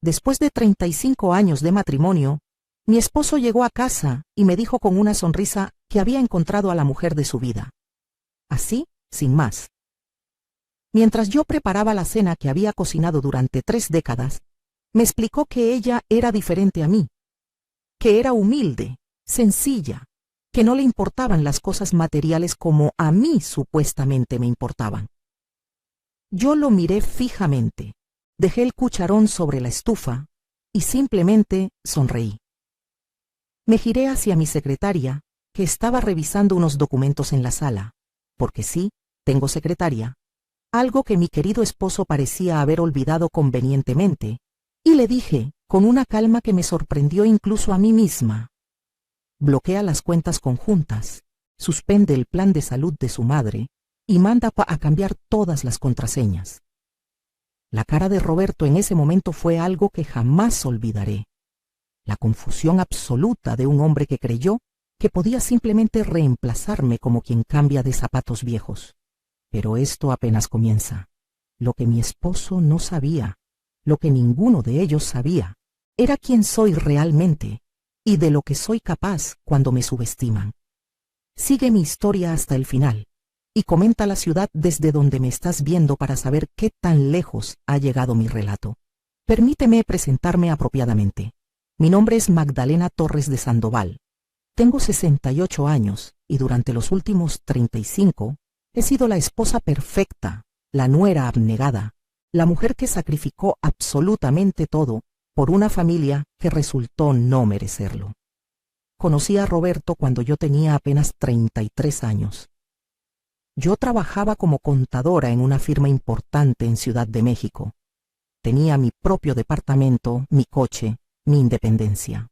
después de 35 años de matrimonio, mi esposo llegó a casa y me dijo con una sonrisa que había encontrado a la mujer de su vida. Así, sin más. Mientras yo preparaba la cena que había cocinado durante 3 décadas, me explicó que ella era diferente a mí, que era humilde, sencilla, que no le importaban las cosas materiales como a mí supuestamente me importaban. Yo lo miré fijamente, dejé el cucharón sobre la estufa y simplemente sonreí. Me giré hacia mi secretaria, que estaba revisando unos documentos en la sala, porque sí, tengo secretaria, algo que mi querido esposo parecía haber olvidado convenientemente, y le dije, con una calma que me sorprendió incluso a mí misma: bloquea las cuentas conjuntas, suspende el plan de salud de su madre y manda a cambiar todas las contraseñas. La cara de Roberto en ese momento fue algo que jamás olvidaré. La confusión absoluta de un hombre que creyó que podía simplemente reemplazarme como quien cambia de zapatos viejos. Pero esto apenas comienza. Lo que mi esposo no sabía, lo que ninguno de ellos sabía, era quién soy realmente y de lo que soy capaz cuando me subestiman. Sigue mi historia hasta el final y comenta la ciudad desde donde me estás viendo para saber qué tan lejos ha llegado mi relato. Permíteme presentarme apropiadamente. Mi nombre es Magdalena Torres de Sandoval. Tengo 68 años y durante los últimos 35 he sido la esposa perfecta, la nuera abnegada, la mujer que sacrificó absolutamente todo por una familia que resultó no merecerlo. Conocí a Roberto cuando yo tenía apenas 33 años. Yo trabajaba como contadora en una firma importante en Ciudad de México. Tenía mi propio departamento, mi coche, mi independencia.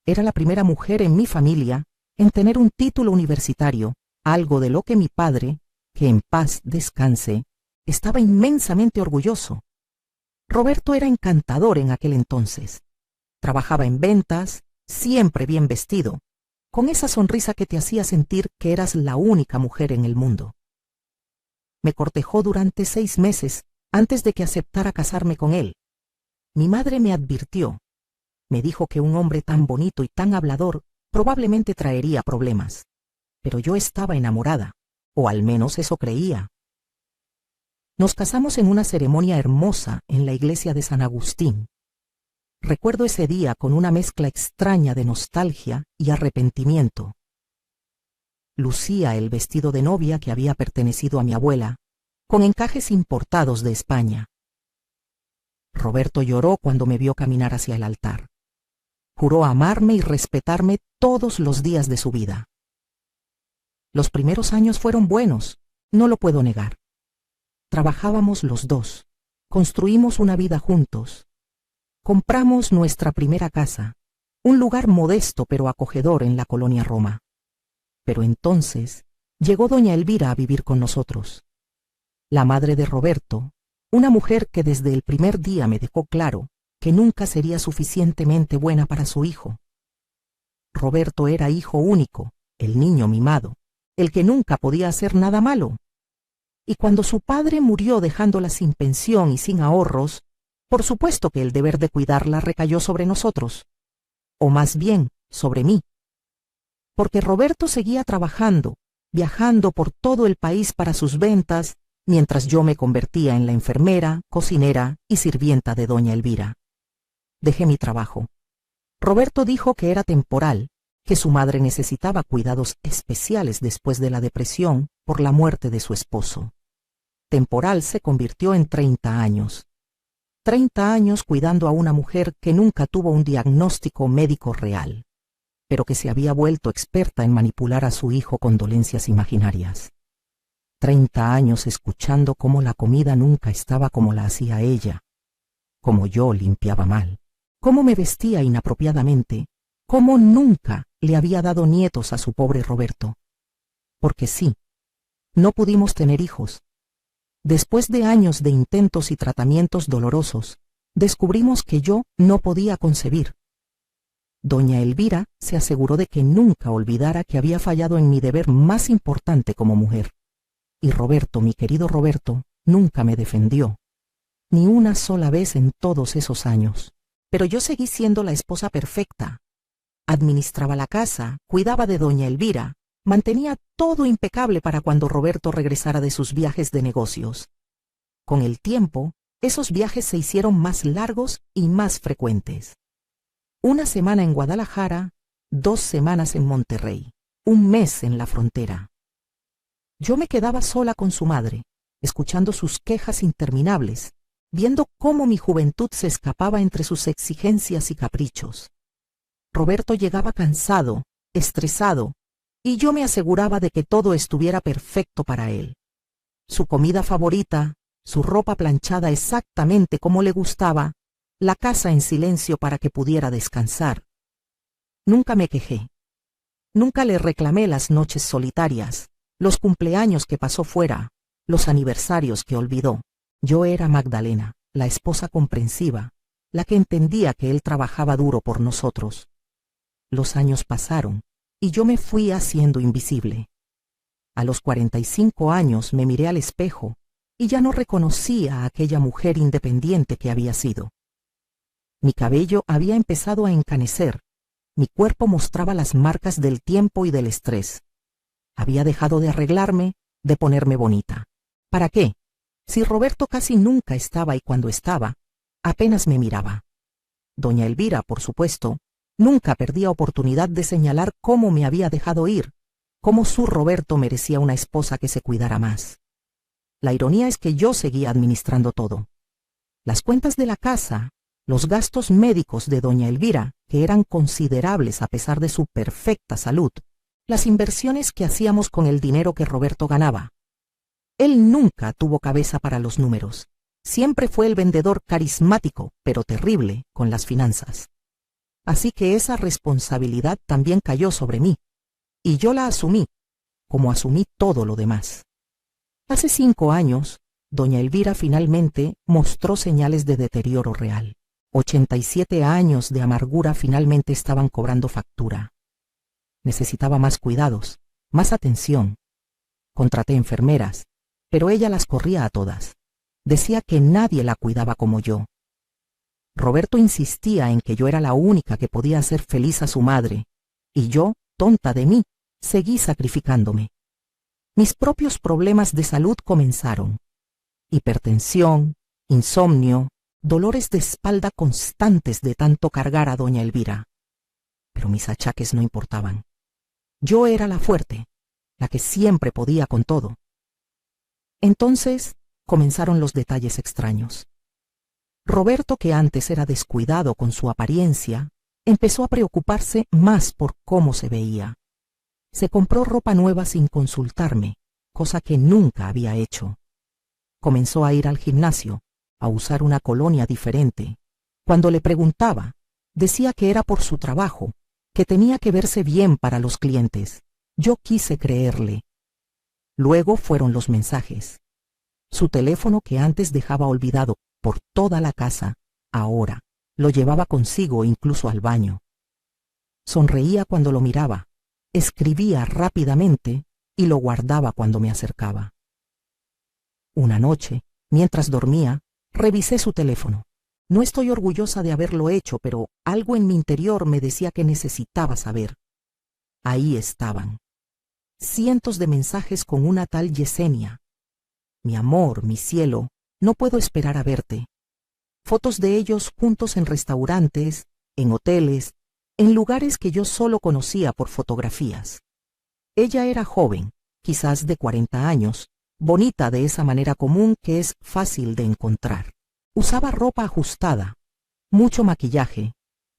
Era la primera mujer en mi familia en tener un título universitario, algo de lo que mi padre, que en paz descanse, estaba inmensamente orgulloso. Roberto era encantador en aquel entonces. Trabajaba en ventas, siempre bien vestido, con esa sonrisa que te hacía sentir que eras la única mujer en el mundo. Me cortejó durante 6 meses antes de que aceptara casarme con él. Mi madre me advirtió. Me dijo que un hombre tan bonito y tan hablador probablemente traería problemas. Pero yo estaba enamorada, o al menos eso creía. Nos casamos en una ceremonia hermosa en la iglesia de San Agustín. Recuerdo ese día con una mezcla extraña de nostalgia y arrepentimiento. Lucía el vestido de novia que había pertenecido a mi abuela, con encajes importados de España. Roberto lloró cuando me vio caminar hacia el altar. Juró amarme y respetarme todos los días de su vida. Los primeros años fueron buenos, no lo puedo negar. Trabajábamos los dos, construimos una vida juntos. Compramos nuestra primera casa, un lugar modesto pero acogedor en la colonia Roma. Pero entonces llegó doña Elvira a vivir con nosotros. La madre de Roberto, una mujer que desde el primer día me dejó claro que nunca sería suficientemente buena para su hijo. Roberto era hijo único, el niño mimado, el que nunca podía hacer nada malo. Y cuando su padre murió dejándola sin pensión y sin ahorros, por supuesto que el deber de cuidarla recayó sobre nosotros, o más bien, sobre mí. Porque Roberto seguía trabajando, viajando por todo el país para sus ventas, mientras yo me convertía en la enfermera, cocinera y sirvienta de doña Elvira. Dejé mi trabajo. Roberto dijo que era temporal, que su madre necesitaba cuidados especiales después de la depresión por la muerte de su esposo. Temporal se convirtió en 30 años. 30 años cuidando a una mujer que nunca tuvo un diagnóstico médico real, pero que se había vuelto experta en manipular a su hijo con dolencias imaginarias. 30 años escuchando cómo la comida nunca estaba como la hacía ella, cómo yo limpiaba mal, cómo me vestía inapropiadamente, cómo nunca le había dado nietos a su pobre Roberto. Porque sí, no pudimos tener hijos. Después de años de intentos y tratamientos dolorosos, descubrimos que yo no podía concebir. Doña Elvira se aseguró de que nunca olvidara que había fallado en mi deber más importante como mujer. Y Roberto, mi querido Roberto, nunca me defendió, ni una sola vez en todos esos años. pero yo seguí siendo la esposa perfecta. Administraba la casa, cuidaba de doña Elvira, mantenía todo impecable para cuando Roberto regresara de sus viajes de negocios. Con el tiempo, esos viajes se hicieron más largos y más frecuentes. Una semana en Guadalajara, 2 semanas en Monterrey, 1 mes en la frontera. Yo me quedaba sola con su madre, escuchando sus quejas interminables, viendo cómo mi juventud se escapaba entre sus exigencias y caprichos. Roberto llegaba cansado, estresado, y yo me aseguraba de que todo estuviera perfecto para él. Su comida favorita, su ropa planchada exactamente como le gustaba, la casa en silencio para que pudiera descansar. Nunca me quejé. Nunca le reclamé las noches solitarias, los cumpleaños que pasó fuera, los aniversarios que olvidó. Yo era Magdalena, la esposa comprensiva, la que entendía que él trabajaba duro por nosotros. Los años pasaron, y yo me fui haciendo invisible. A los 45 años me miré al espejo, y ya no reconocía a aquella mujer independiente que había sido. Mi cabello había empezado a encanecer, mi cuerpo mostraba las marcas del tiempo y del estrés. Había dejado de arreglarme, de ponerme bonita. ¿Para qué? Si Roberto casi nunca estaba y cuando estaba, apenas me miraba. Doña Elvira, por supuesto, nunca perdía oportunidad de señalar cómo me había dejado ir, cómo su Roberto merecía una esposa que se cuidara más. La ironía es que yo seguía administrando todo. Las cuentas de la casa, los gastos médicos de doña Elvira, que eran considerables a pesar de su perfecta salud, las inversiones que hacíamos con el dinero que Roberto ganaba. Él nunca tuvo cabeza para los números. Siempre fue el vendedor carismático, pero terrible, con las finanzas. Así que esa responsabilidad también cayó sobre mí, y yo la asumí, como asumí todo lo demás. Hace 5 años, doña Elvira finalmente mostró señales de deterioro real. 87 años de amargura finalmente estaban cobrando factura. Necesitaba más cuidados, más atención. Contraté enfermeras, pero ella las corría a todas. Decía que nadie la cuidaba como yo. Roberto insistía en que yo era la única que podía hacer feliz a su madre, y yo, tonta de mí, seguí sacrificándome. Mis propios problemas de salud comenzaron. Hipertensión, insomnio, dolores de espalda constantes de tanto cargar a doña Elvira. Pero mis achaques no importaban. Yo era la fuerte, la que siempre podía con todo. Entonces comenzaron los detalles extraños. Roberto, que antes era descuidado con su apariencia, empezó a preocuparse más por cómo se veía. Se compró ropa nueva sin consultarme, cosa que nunca había hecho. Comenzó a ir al gimnasio, a usar una colonia diferente. Cuando le preguntaba, decía que era por su trabajo, que tenía que verse bien para los clientes. Yo quise creerle. Luego fueron los mensajes. Su teléfono, que antes dejaba olvidado por toda la casa, ahora lo llevaba consigo incluso al baño. Sonreía cuando lo miraba, escribía rápidamente y lo guardaba cuando me acercaba. Una noche, mientras dormía, revisé su teléfono. No estoy orgullosa de haberlo hecho, pero algo en mi interior me decía que necesitaba saber. Ahí estaban. Cientos de mensajes con una tal Yesenia. Mi amor, mi cielo, no puedo esperar a verte. Fotos de ellos juntos en restaurantes, en hoteles, en lugares que yo solo conocía por fotografías. Ella era joven, quizás de 40 años, bonita de esa manera común que es fácil de encontrar. Usaba ropa ajustada, mucho maquillaje.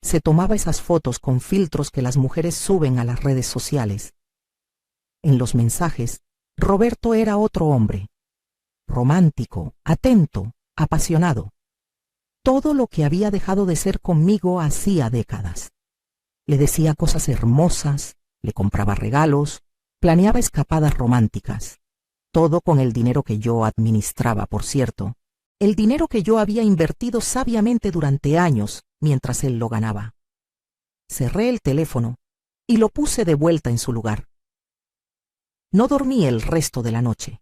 Se tomaba esas fotos con filtros que las mujeres suben a las redes sociales. En los mensajes, Roberto era otro hombre. Romántico, atento, apasionado. Todo lo que había dejado de ser conmigo hacía décadas. Le decía cosas hermosas, le compraba regalos, planeaba escapadas románticas. Todo con el dinero que yo administraba, por cierto. El dinero que yo había invertido sabiamente durante años mientras él lo ganaba. Cerré el teléfono y lo puse de vuelta en su lugar. No dormí el resto de la noche.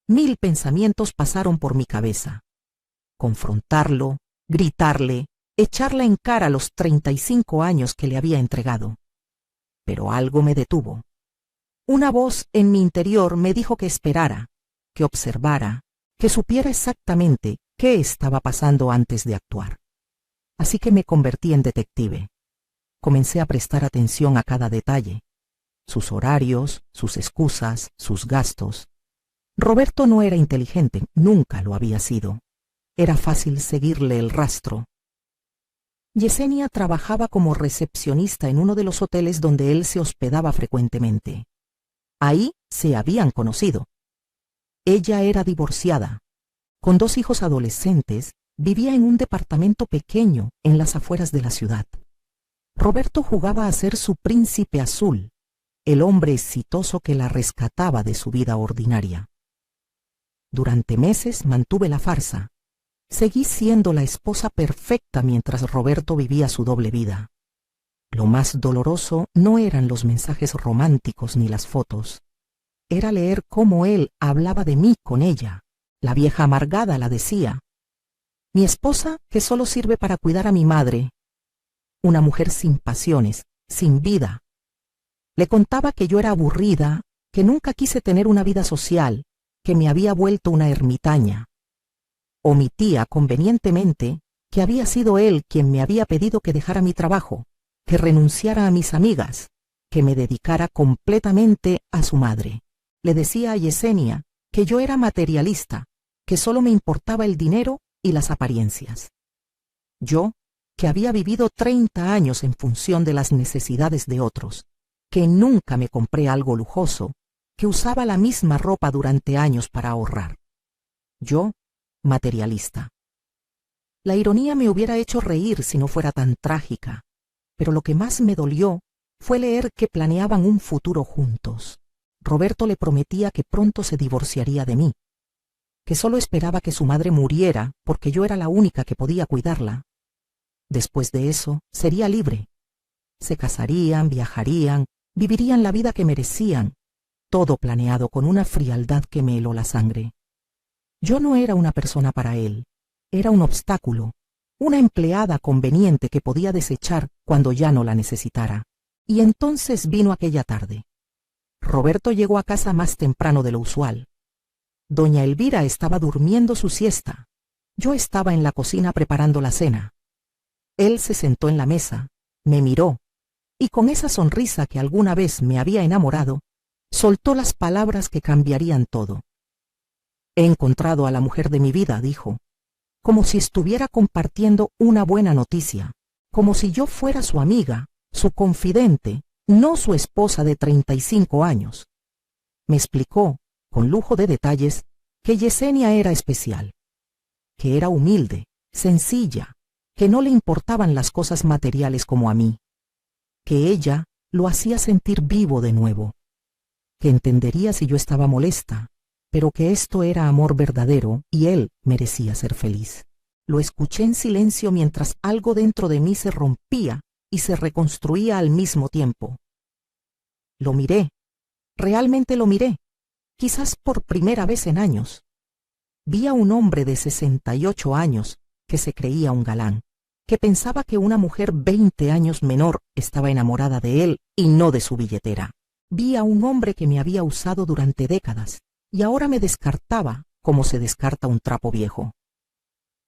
1000 pensamientos pasaron por mi cabeza. Confrontarlo, gritarle, echarla en cara los 35 años que le había entregado. Pero algo me detuvo. Una voz en mi interior me dijo que esperara, que observara, que supiera exactamente qué estaba pasando antes de actuar. Así que me convertí en detective. Comencé a prestar atención a cada detalle, sus horarios, sus excusas, sus gastos. Roberto no era inteligente, nunca lo había sido. Era fácil seguirle el rastro. Yesenia trabajaba como recepcionista en uno de los hoteles donde él se hospedaba frecuentemente. Ahí se habían conocido. Ella era divorciada. Con 2 hijos adolescentes, vivía en un departamento pequeño en las afueras de la ciudad. Roberto jugaba a ser su príncipe azul, el hombre exitoso que la rescataba de su vida ordinaria. Durante meses mantuve la farsa. Seguí siendo la esposa perfecta mientras Roberto vivía su doble vida. Lo más doloroso no eran los mensajes románticos ni las fotos. Era leer cómo él hablaba de mí con ella. La vieja amargada la decía. Mi esposa que solo sirve para cuidar a mi madre. Una mujer sin pasiones, sin vida. Le contaba que yo era aburrida, que nunca quise tener una vida social, que me había vuelto una ermitaña. Omitía convenientemente que había sido él quien me había pedido que dejara mi trabajo, que renunciara a mis amigas, que me dedicara completamente a su madre. Le decía a Yesenia que yo era materialista, que solo me importaba el dinero y las apariencias. Yo, que había vivido 30 años en función de las necesidades de otros, que nunca me compré algo lujoso, que usaba la misma ropa durante años para ahorrar. Yo, materialista. La ironía me hubiera hecho reír si no fuera tan trágica, pero lo que más me dolió fue leer que planeaban un futuro juntos. Roberto le prometía que pronto se divorciaría de mí, que solo esperaba que su madre muriera porque yo era la única que podía cuidarla. Después de eso, sería libre. Se casarían, viajarían, vivirían la vida que merecían, todo planeado con una frialdad que me heló la sangre. Yo no era una persona para él, era un obstáculo, una empleada conveniente que podía desechar cuando ya no la necesitara. Y entonces vino aquella tarde. Roberto llegó a casa más temprano de lo usual. Doña Elvira estaba durmiendo su siesta. Yo estaba en la cocina preparando la cena. Él se sentó en la mesa, me miró, y con esa sonrisa que alguna vez me había enamorado, soltó las palabras que cambiarían todo. He encontrado a la mujer de mi vida, dijo, como si estuviera compartiendo una buena noticia, como si yo fuera su amiga, su confidente, no su esposa de 35 años. Me explicó, con lujo de detalles, que Yesenia era especial, que era humilde, sencilla, que no le importaban las cosas materiales como a mí, que ella lo hacía sentir vivo de nuevo, que entendería si yo estaba molesta, pero que esto era amor verdadero y él merecía ser feliz. Lo escuché en silencio mientras algo dentro de mí se rompía y se reconstruía al mismo tiempo. Lo miré, realmente lo miré, quizás por primera vez en años. Vi a un hombre de 68 años que se creía un galán, que pensaba que una mujer 20 años menor estaba enamorada de él y no de su billetera. Vi a un hombre que me había usado durante décadas y ahora me descartaba como se descarta un trapo viejo.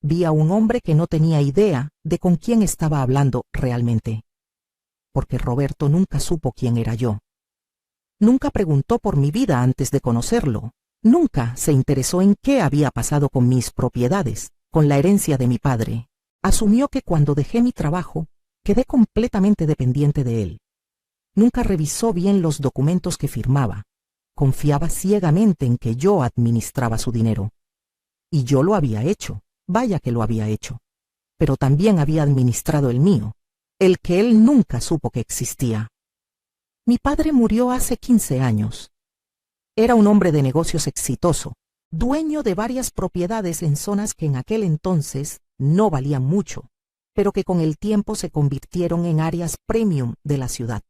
Vi a un hombre que no tenía idea de con quién estaba hablando realmente, porque Roberto nunca supo quién era yo. Nunca preguntó por mi vida antes de conocerlo, nunca se interesó en qué había pasado con mis propiedades, con la herencia de mi padre. Asumió que cuando dejé mi trabajo, quedé completamente dependiente de él. Nunca revisó bien los documentos que firmaba. Confiaba ciegamente en que yo administraba su dinero. Y yo lo había hecho, vaya que lo había hecho. Pero también había administrado el mío, el que él nunca supo que existía. Mi padre murió hace 15 años. Era un hombre de negocios exitoso, dueño de varias propiedades en zonas que en aquel entonces no valían mucho, pero que con el tiempo se convirtieron en áreas premium de la ciudad.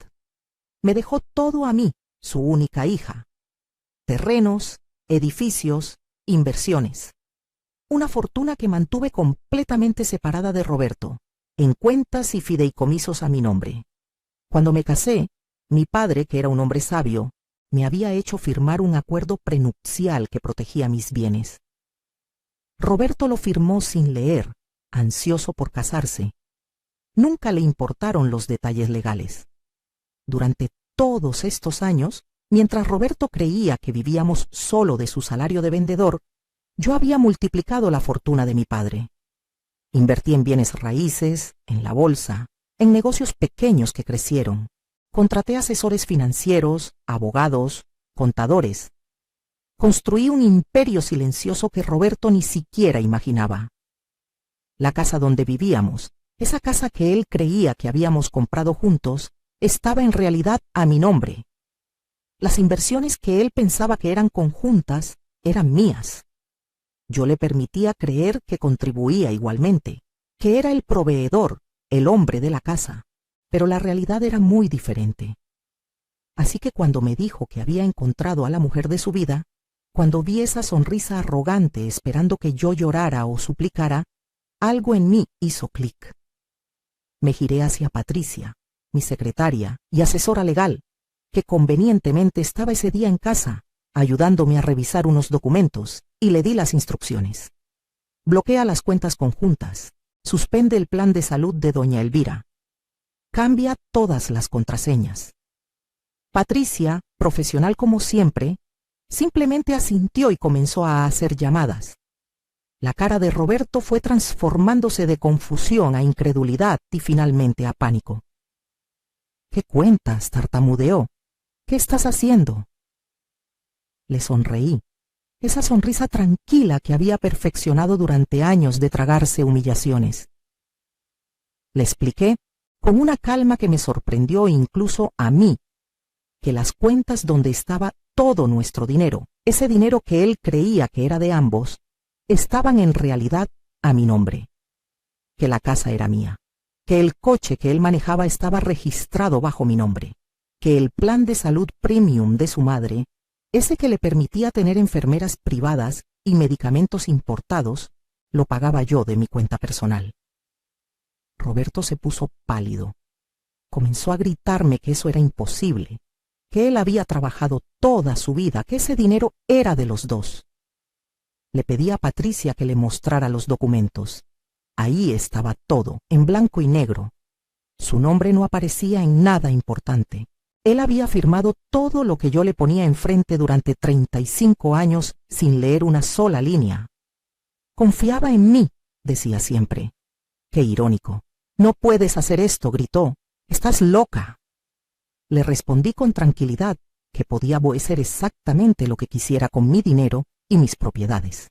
Me dejó todo a mí, su única hija. Terrenos, edificios, inversiones. Una fortuna que mantuve completamente separada de Roberto. en cuentas y fideicomisos a mi nombre. Cuando me casé, mi padre, que era un hombre sabio, me había hecho firmar un acuerdo prenupcial que protegía mis bienes. Roberto lo firmó sin leer, ansioso por casarse. Nunca le importaron los detalles legales. Durante todos estos años, mientras Roberto creía que vivíamos solo de su salario de vendedor, yo había multiplicado la fortuna de mi padre. Invertí en bienes raíces, en la bolsa, en negocios pequeños que crecieron. Contraté asesores financieros, abogados, contadores. Construí un imperio silencioso que Roberto ni siquiera imaginaba. La casa donde vivíamos, esa casa que él creía que habíamos comprado juntos, estaba en realidad a mi nombre. Las inversiones que él pensaba que eran conjuntas eran mías. Yo le permitía creer que contribuía igualmente, que era el proveedor, el hombre de la casa, pero la realidad era muy diferente. Así que cuando me dijo que había encontrado a la mujer de su vida, cuando vi esa sonrisa arrogante esperando que yo llorara o suplicara, algo en mí hizo clic. Me giré hacia Patricia, mi secretaria y asesora legal, que convenientemente estaba ese día en casa, ayudándome a revisar unos documentos, y le di las instrucciones. Bloquea las cuentas conjuntas, suspende el plan de salud de doña Elvira. Cambia todas las contraseñas. Patricia, profesional como siempre, simplemente asintió y comenzó a hacer llamadas. La cara de Roberto fue transformándose de confusión a incredulidad y finalmente a pánico. ¿Qué cuentas?, tartamudeó. ¿Qué estás haciendo? Le sonreí, esa sonrisa tranquila que había perfeccionado durante años de tragarse humillaciones. Le expliqué, con una calma que me sorprendió incluso a mí, que las cuentas donde estaba todo nuestro dinero, ese dinero que él creía que era de ambos, estaban en realidad a mi nombre, que la casa era mía, que el coche que él manejaba estaba registrado bajo mi nombre, que el plan de salud premium de su madre, ese que le permitía tener enfermeras privadas y medicamentos importados, lo pagaba yo de mi cuenta personal. Roberto se puso pálido. Comenzó a gritarme que eso era imposible, que él había trabajado toda su vida, que ese dinero era de los dos. Le pedí a Patricia que le mostrara los documentos. Ahí estaba todo, en blanco y negro. Su nombre no aparecía en nada importante. Él había firmado todo lo que yo le ponía enfrente durante 35 años sin leer una sola línea. Confiaba en mí, decía siempre. Qué irónico. No puedes hacer esto, gritó. Estás loca. Le respondí con tranquilidad que podía hacer exactamente lo que quisiera con mi dinero y mis propiedades.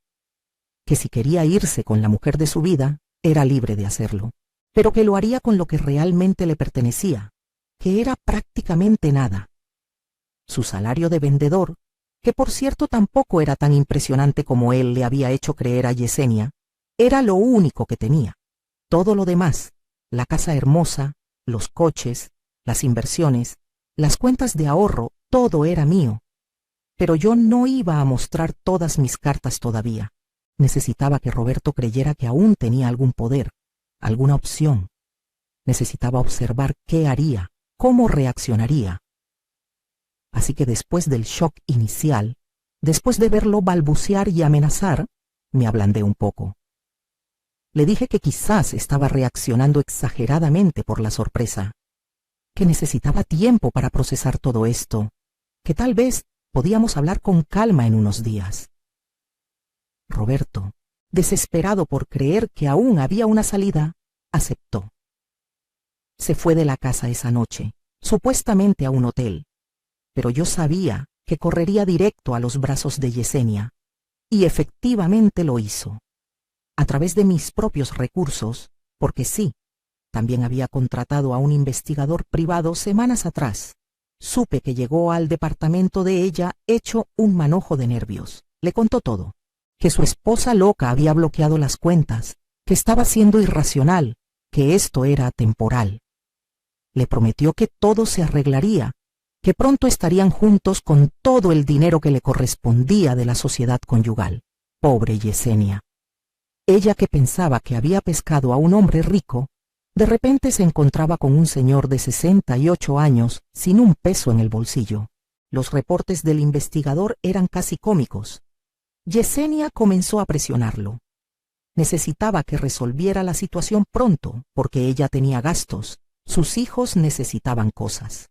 Que si quería irse con la mujer de su vida, era libre de hacerlo, pero que lo haría con lo que realmente le pertenecía, que era prácticamente nada. Su salario de vendedor, que por cierto tampoco era tan impresionante como él le había hecho creer a Yesenia, era lo único que tenía. Todo lo demás, la casa hermosa, los coches, las inversiones, las cuentas de ahorro, todo era mío. Pero yo no iba a mostrar todas mis cartas todavía. Necesitaba que Roberto creyera que aún tenía algún poder, alguna opción. Necesitaba observar qué haría, cómo reaccionaría. Así que después del shock inicial, después de verlo balbucear y amenazar, me ablandé un poco. Le dije que quizás estaba reaccionando exageradamente por la sorpresa, que necesitaba tiempo para procesar todo esto, que tal vez podíamos hablar con calma en unos días. Roberto, desesperado por creer que aún había una salida, aceptó. Se fue de la casa esa noche, supuestamente a un hotel, pero yo sabía que correría directo a los brazos de Yesenia, y efectivamente lo hizo. A través de mis propios recursos, porque sí, también había contratado a un investigador privado semanas atrás. Supe que llegó al departamento de ella hecho un manojo de nervios. Le contó todo, que su esposa loca había bloqueado las cuentas, que estaba siendo irracional, que esto era temporal. Le prometió que todo se arreglaría, que pronto estarían juntos con todo el dinero que le correspondía de la sociedad conyugal. Pobre Yesenia. Ella, que pensaba que había pescado a un hombre rico, De repente se encontraba con un señor de 68 años, sin un peso en el bolsillo. Los reportes del investigador eran casi cómicos. Yesenia comenzó a presionarlo. Necesitaba que resolviera la situación pronto, porque ella tenía gastos. Sus hijos necesitaban cosas.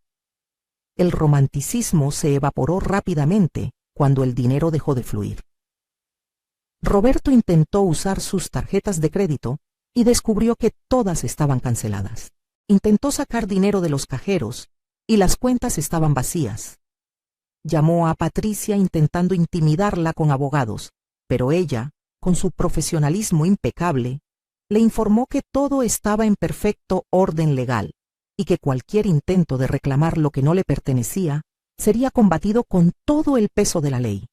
El romanticismo se evaporó rápidamente cuando el dinero dejó de fluir. Roberto intentó usar sus tarjetas de crédito y descubrió que todas estaban canceladas. Intentó sacar dinero de los cajeros y las cuentas estaban vacías. Llamó a Patricia intentando intimidarla con abogados, pero ella, con su profesionalismo impecable, le informó que todo estaba en perfecto orden legal y que cualquier intento de reclamar lo que no le pertenecía sería combatido con todo el peso de la ley.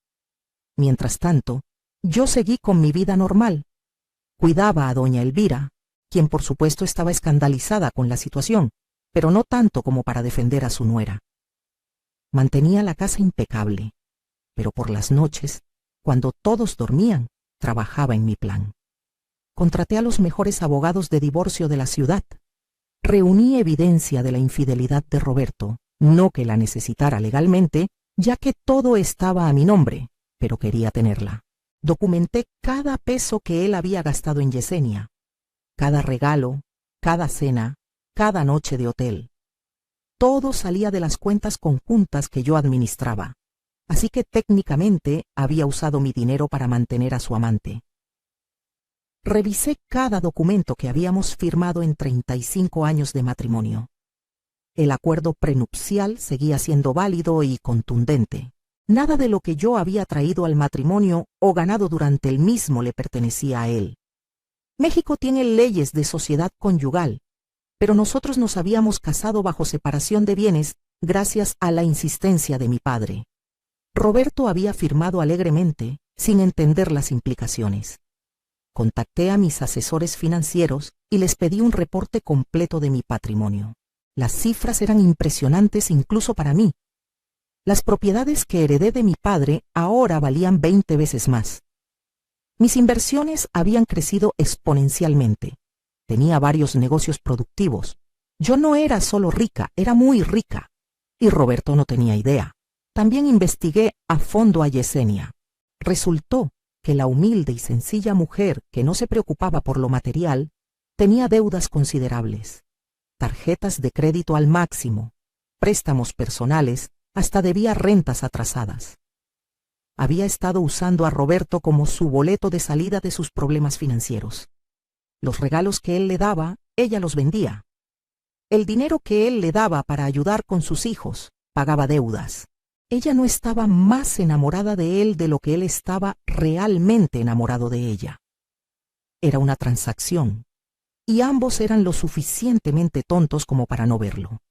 Mientras tanto, yo seguí con mi vida normal. Cuidaba a doña Elvira, quien por supuesto estaba escandalizada con la situación, pero no tanto como para defender a su nuera. Mantenía la casa impecable, pero por las noches, cuando todos dormían, trabajaba en mi plan. Contraté a los mejores abogados de divorcio de la ciudad. Reuní evidencia de la infidelidad de Roberto, no que la necesitara legalmente, ya que todo estaba a mi nombre, pero quería tenerla. Documenté cada peso que él había gastado en Yesenia, cada regalo, cada cena, cada noche de hotel. Todo salía de las cuentas conjuntas que yo administraba, así que técnicamente había usado mi dinero para mantener a su amante. Revisé cada documento que habíamos firmado en 35 años de matrimonio. El acuerdo prenupcial seguía siendo válido y contundente. Nada de lo que yo había traído al matrimonio o ganado durante el mismo le pertenecía a él. México tiene leyes de sociedad conyugal, pero nosotros nos habíamos casado bajo separación de bienes gracias a la insistencia de mi padre. Roberto había firmado alegremente, sin entender las implicaciones. Contacté a mis asesores financieros y les pedí un reporte completo de mi patrimonio. Las cifras eran impresionantes incluso para mí. Las propiedades que heredé de mi padre ahora valían 20 veces más. Mis inversiones habían crecido exponencialmente. Tenía varios negocios productivos. Yo no era solo rica, era muy rica. Y Roberto no tenía idea. También investigué a fondo a Yesenia. Resultó que la humilde y sencilla mujer que no se preocupaba por lo material tenía deudas considerables. Tarjetas de crédito al máximo, préstamos personales, hasta debía rentas atrasadas. Había estado usando a Roberto como su boleto de salida de sus problemas financieros. Los regalos que él le daba, ella los vendía. El dinero que él le daba para ayudar con sus hijos, pagaba deudas. Ella no estaba más enamorada de él de lo que él estaba realmente enamorado de ella. Era una transacción, y ambos eran lo suficientemente tontos como para no verlo.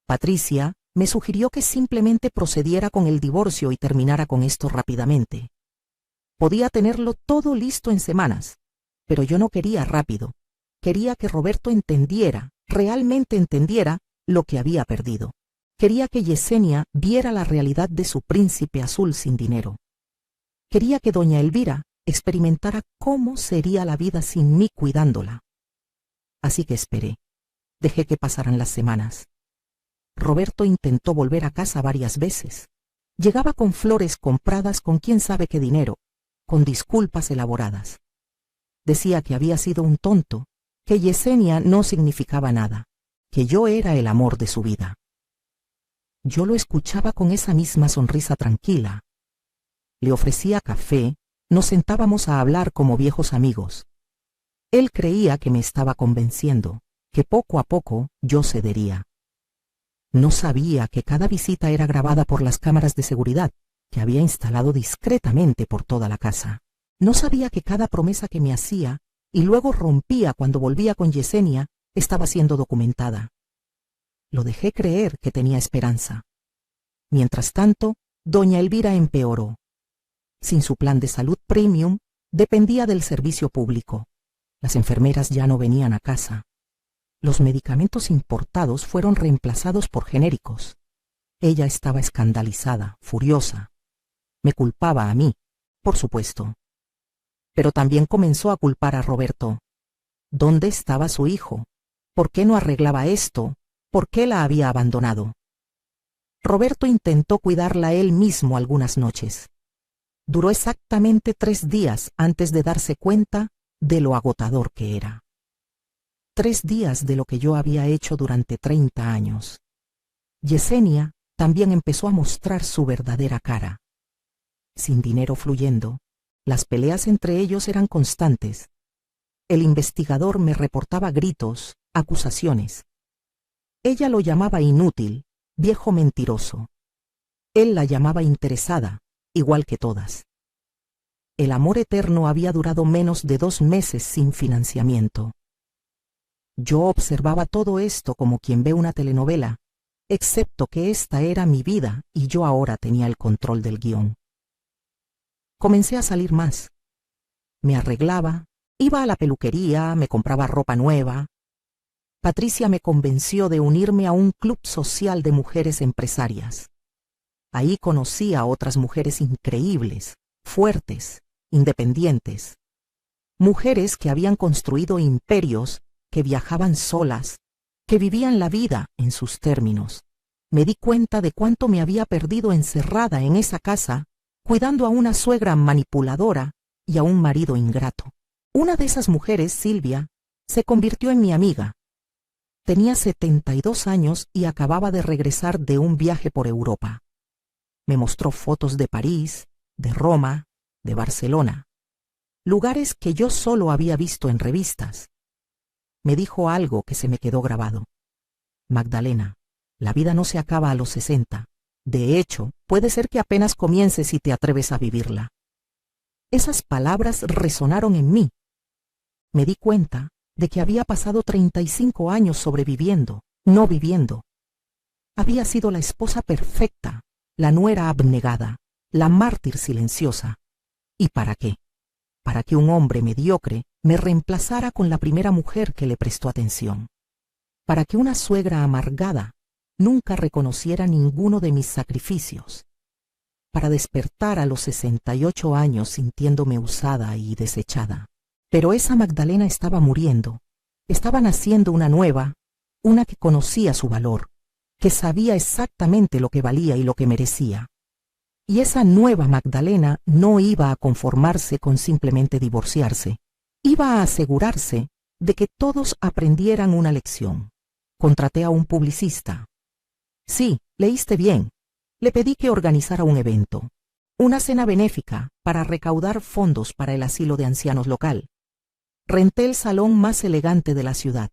Patricia me sugirió que simplemente procediera con el divorcio y terminara con esto rápidamente. Podía tenerlo todo listo en semanas, pero yo no quería rápido. Quería que Roberto entendiera, realmente entendiera, lo que había perdido. Quería que Yesenia viera la realidad de su príncipe azul sin dinero. Quería que doña Elvira experimentara cómo sería la vida sin mí cuidándola. Así que esperé. Dejé que pasaran las semanas. Roberto intentó volver a casa varias veces. Llegaba con flores compradas con quién sabe qué dinero, con disculpas elaboradas. Decía que había sido un tonto, que Yesenia no significaba nada, que yo era el amor de su vida. Yo lo escuchaba con esa misma sonrisa tranquila. Le ofrecía café, nos sentábamos a hablar como viejos amigos. Él creía que me estaba convenciendo, que poco a poco yo cedería. No sabía que cada visita era grabada por las cámaras de seguridad que había instalado discretamente por toda la casa. No sabía que cada promesa que me hacía y luego rompía cuando volvía con Yesenia estaba siendo documentada. Lo dejé creer que tenía esperanza. Mientras tanto, doña Elvira empeoró. Sin su plan de salud premium, dependía del servicio público. Las enfermeras ya no venían a casa. Los medicamentos importados fueron reemplazados por genéricos. Ella estaba escandalizada, furiosa. Me culpaba a mí, por supuesto. Pero también comenzó a culpar a Roberto. ¿Dónde estaba su hijo? ¿Por qué no arreglaba esto? ¿Por qué la había abandonado? Roberto intentó cuidarla él mismo algunas noches. Duró exactamente 3 días antes de darse cuenta de lo agotador que era. 3 días de lo que yo había hecho durante 30 años. Yesenia también empezó a mostrar su verdadera cara. Sin dinero fluyendo, las peleas entre ellos eran constantes. El investigador me reportaba gritos, acusaciones. Ella lo llamaba inútil, viejo mentiroso. Él la llamaba interesada, igual que todas. El amor eterno había durado menos de 2 meses sin financiamiento. Yo observaba todo esto como quien ve una telenovela, excepto que esta era mi vida y yo ahora tenía el control del guión. Comencé a salir más. Me arreglaba, iba a la peluquería, me compraba ropa nueva. Patricia me convenció de unirme a un club social de mujeres empresarias. Ahí conocí a otras mujeres increíbles, fuertes, independientes. Mujeres que habían construido imperios, que viajaban solas, que vivían la vida en sus términos. Me di cuenta de cuánto me había perdido encerrada en esa casa, cuidando a una suegra manipuladora y a un marido ingrato. Una de esas mujeres, Silvia, se convirtió en mi amiga. Tenía 72 años y acababa de regresar de un viaje por Europa. Me mostró fotos de París, de Roma, de Barcelona, lugares que yo solo había visto en revistas. Me dijo algo que se me quedó grabado. Magdalena, la vida no se acaba a los 60. De hecho, puede ser que apenas comiences si te atreves a vivirla. Esas palabras resonaron en mí. Me di cuenta de que había pasado 35 años sobreviviendo, no viviendo. Había sido la esposa perfecta, la nuera abnegada, la mártir silenciosa. ¿Y para qué? Para que un hombre mediocre me reemplazara con la primera mujer que le prestó atención. Para que una suegra amargada nunca reconociera ninguno de mis sacrificios. Para despertar a los 68 años sintiéndome usada y desechada. Pero esa Magdalena estaba muriendo. Estaba naciendo una nueva, una que conocía su valor, que sabía exactamente lo que valía y lo que merecía. Y esa nueva Magdalena no iba a conformarse con simplemente divorciarse. Iba a asegurarse de que todos aprendieran una lección. Contraté a un publicista. Sí, leíste bien. Le pedí que organizara un evento, una cena benéfica para recaudar fondos para el asilo de ancianos local. Renté el salón más elegante de la ciudad.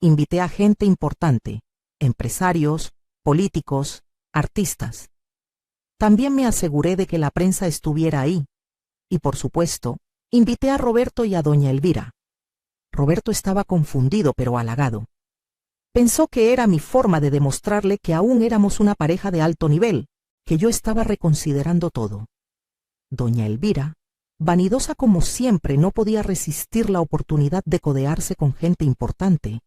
Invité a gente importante, empresarios, políticos, artistas. También me aseguré de que la prensa estuviera ahí. Y por supuesto, invité a Roberto y a doña Elvira. Roberto estaba confundido pero halagado. Pensó que era mi forma de demostrarle que aún éramos una pareja de alto nivel, que yo estaba reconsiderando todo. Doña Elvira, vanidosa como siempre, no podía resistir la oportunidad de codearse con gente importante.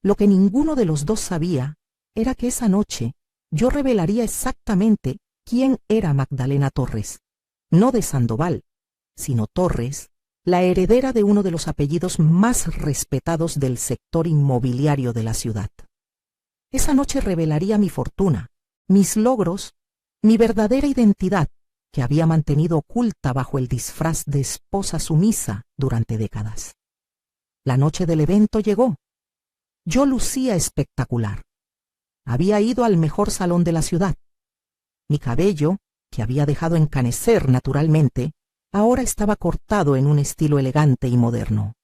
Lo que ninguno de los dos sabía era que esa noche yo revelaría exactamente quién era Magdalena Torres, no de Sandoval, sino Torres, la heredera de uno de los apellidos más respetados del sector inmobiliario de la ciudad. Esa noche revelaría mi fortuna, mis logros, mi verdadera identidad, que había mantenido oculta bajo el disfraz de esposa sumisa durante décadas. La noche del evento llegó. Yo lucía espectacular. Había ido al mejor salón de la ciudad. Mi cabello, que había dejado encanecer naturalmente, ahora estaba cortado en un estilo elegante y moderno.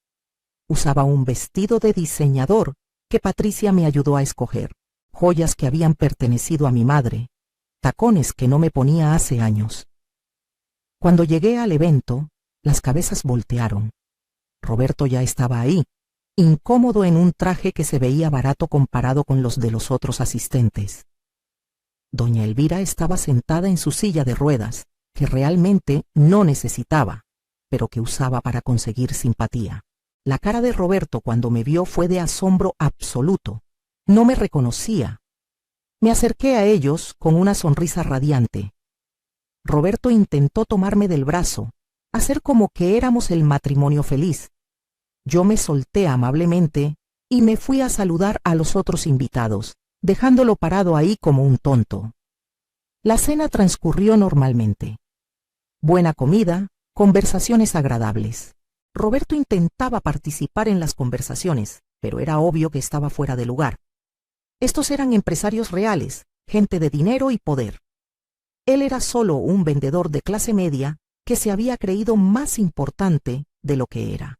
Usaba un vestido de diseñador que Patricia me ayudó a escoger, joyas que habían pertenecido a mi madre, tacones que no me ponía hace años. Cuando llegué al evento, las cabezas voltearon. Roberto ya estaba ahí, incómodo en un traje que se veía barato comparado con los de los otros asistentes. Doña Elvira estaba sentada en su silla de ruedas, que realmente no necesitaba, pero que usaba para conseguir simpatía. La cara de Roberto cuando me vio fue de asombro absoluto. No me reconocía. Me acerqué a ellos con una sonrisa radiante. Roberto intentó tomarme del brazo, hacer como que éramos el matrimonio feliz. Yo me solté amablemente y me fui a saludar a los otros invitados, dejándolo parado ahí como un tonto. La cena transcurrió normalmente. Buena comida, conversaciones agradables. Roberto intentaba participar en las conversaciones, pero era obvio que estaba fuera de lugar. Estos eran empresarios reales, gente de dinero y poder. Él era solo un vendedor de clase media que se había creído más importante de lo que era.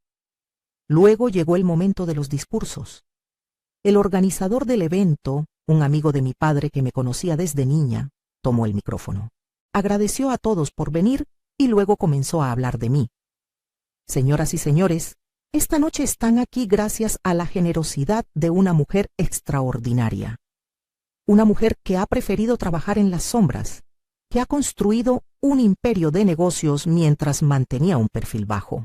Luego llegó el momento de los discursos. El organizador del evento, un amigo de mi padre que me conocía desde niña, tomó el micrófono. Agradeció a todos por venir y luego comenzó a hablar de mí. Señoras y señores, esta noche están aquí gracias a la generosidad de una mujer extraordinaria. Una mujer que ha preferido trabajar en las sombras, que ha construido un imperio de negocios mientras mantenía un perfil bajo.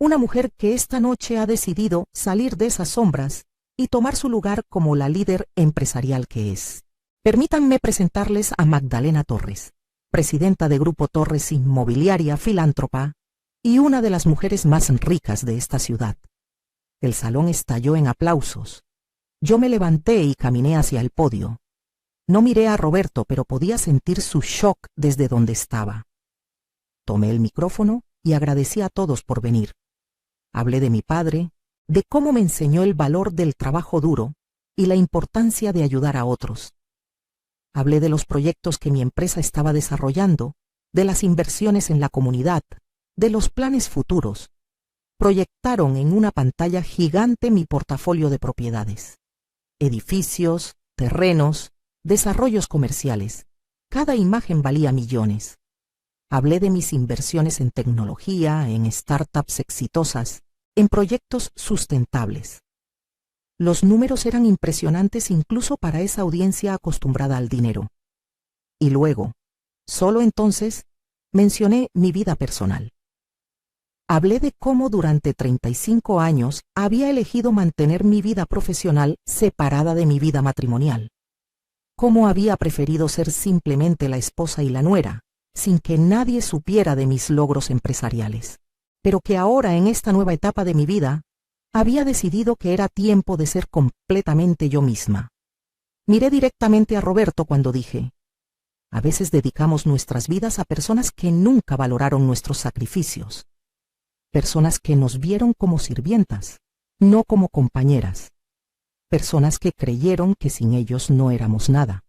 Una mujer que esta noche ha decidido salir de esas sombras y tomar su lugar como la líder empresarial que es. Permítanme presentarles a Magdalena Torres, presidenta de Grupo Torres Inmobiliaria Filántropa y una de las mujeres más ricas de esta ciudad. El salón estalló en aplausos. Yo me levanté y caminé hacia el podio. No miré a Roberto, pero podía sentir su shock desde donde estaba. Tomé el micrófono y agradecí a todos por venir. Hablé de mi padre, de cómo me enseñó el valor del trabajo duro y la importancia de ayudar a otros. Hablé de los proyectos que mi empresa estaba desarrollando, de las inversiones en la comunidad, de los planes futuros. Proyectaron en una pantalla gigante mi portafolio de propiedades. Edificios, terrenos, desarrollos comerciales. Cada imagen valía millones. Hablé de mis inversiones en tecnología, en startups exitosas, en proyectos sustentables. Los números eran impresionantes incluso para esa audiencia acostumbrada al dinero. Y luego, solo entonces, mencioné mi vida personal. Hablé de cómo durante 35 años había elegido mantener mi vida profesional separada de mi vida matrimonial. Cómo había preferido ser simplemente la esposa y la nuera, sin que nadie supiera de mis logros empresariales. Pero que ahora, en esta nueva etapa de mi vida, había decidido que era tiempo de ser completamente yo misma. Miré directamente a Roberto cuando dije: a veces dedicamos nuestras vidas a personas que nunca valoraron nuestros sacrificios. Personas que nos vieron como sirvientas, no como compañeras. Personas que creyeron que sin ellos no éramos nada.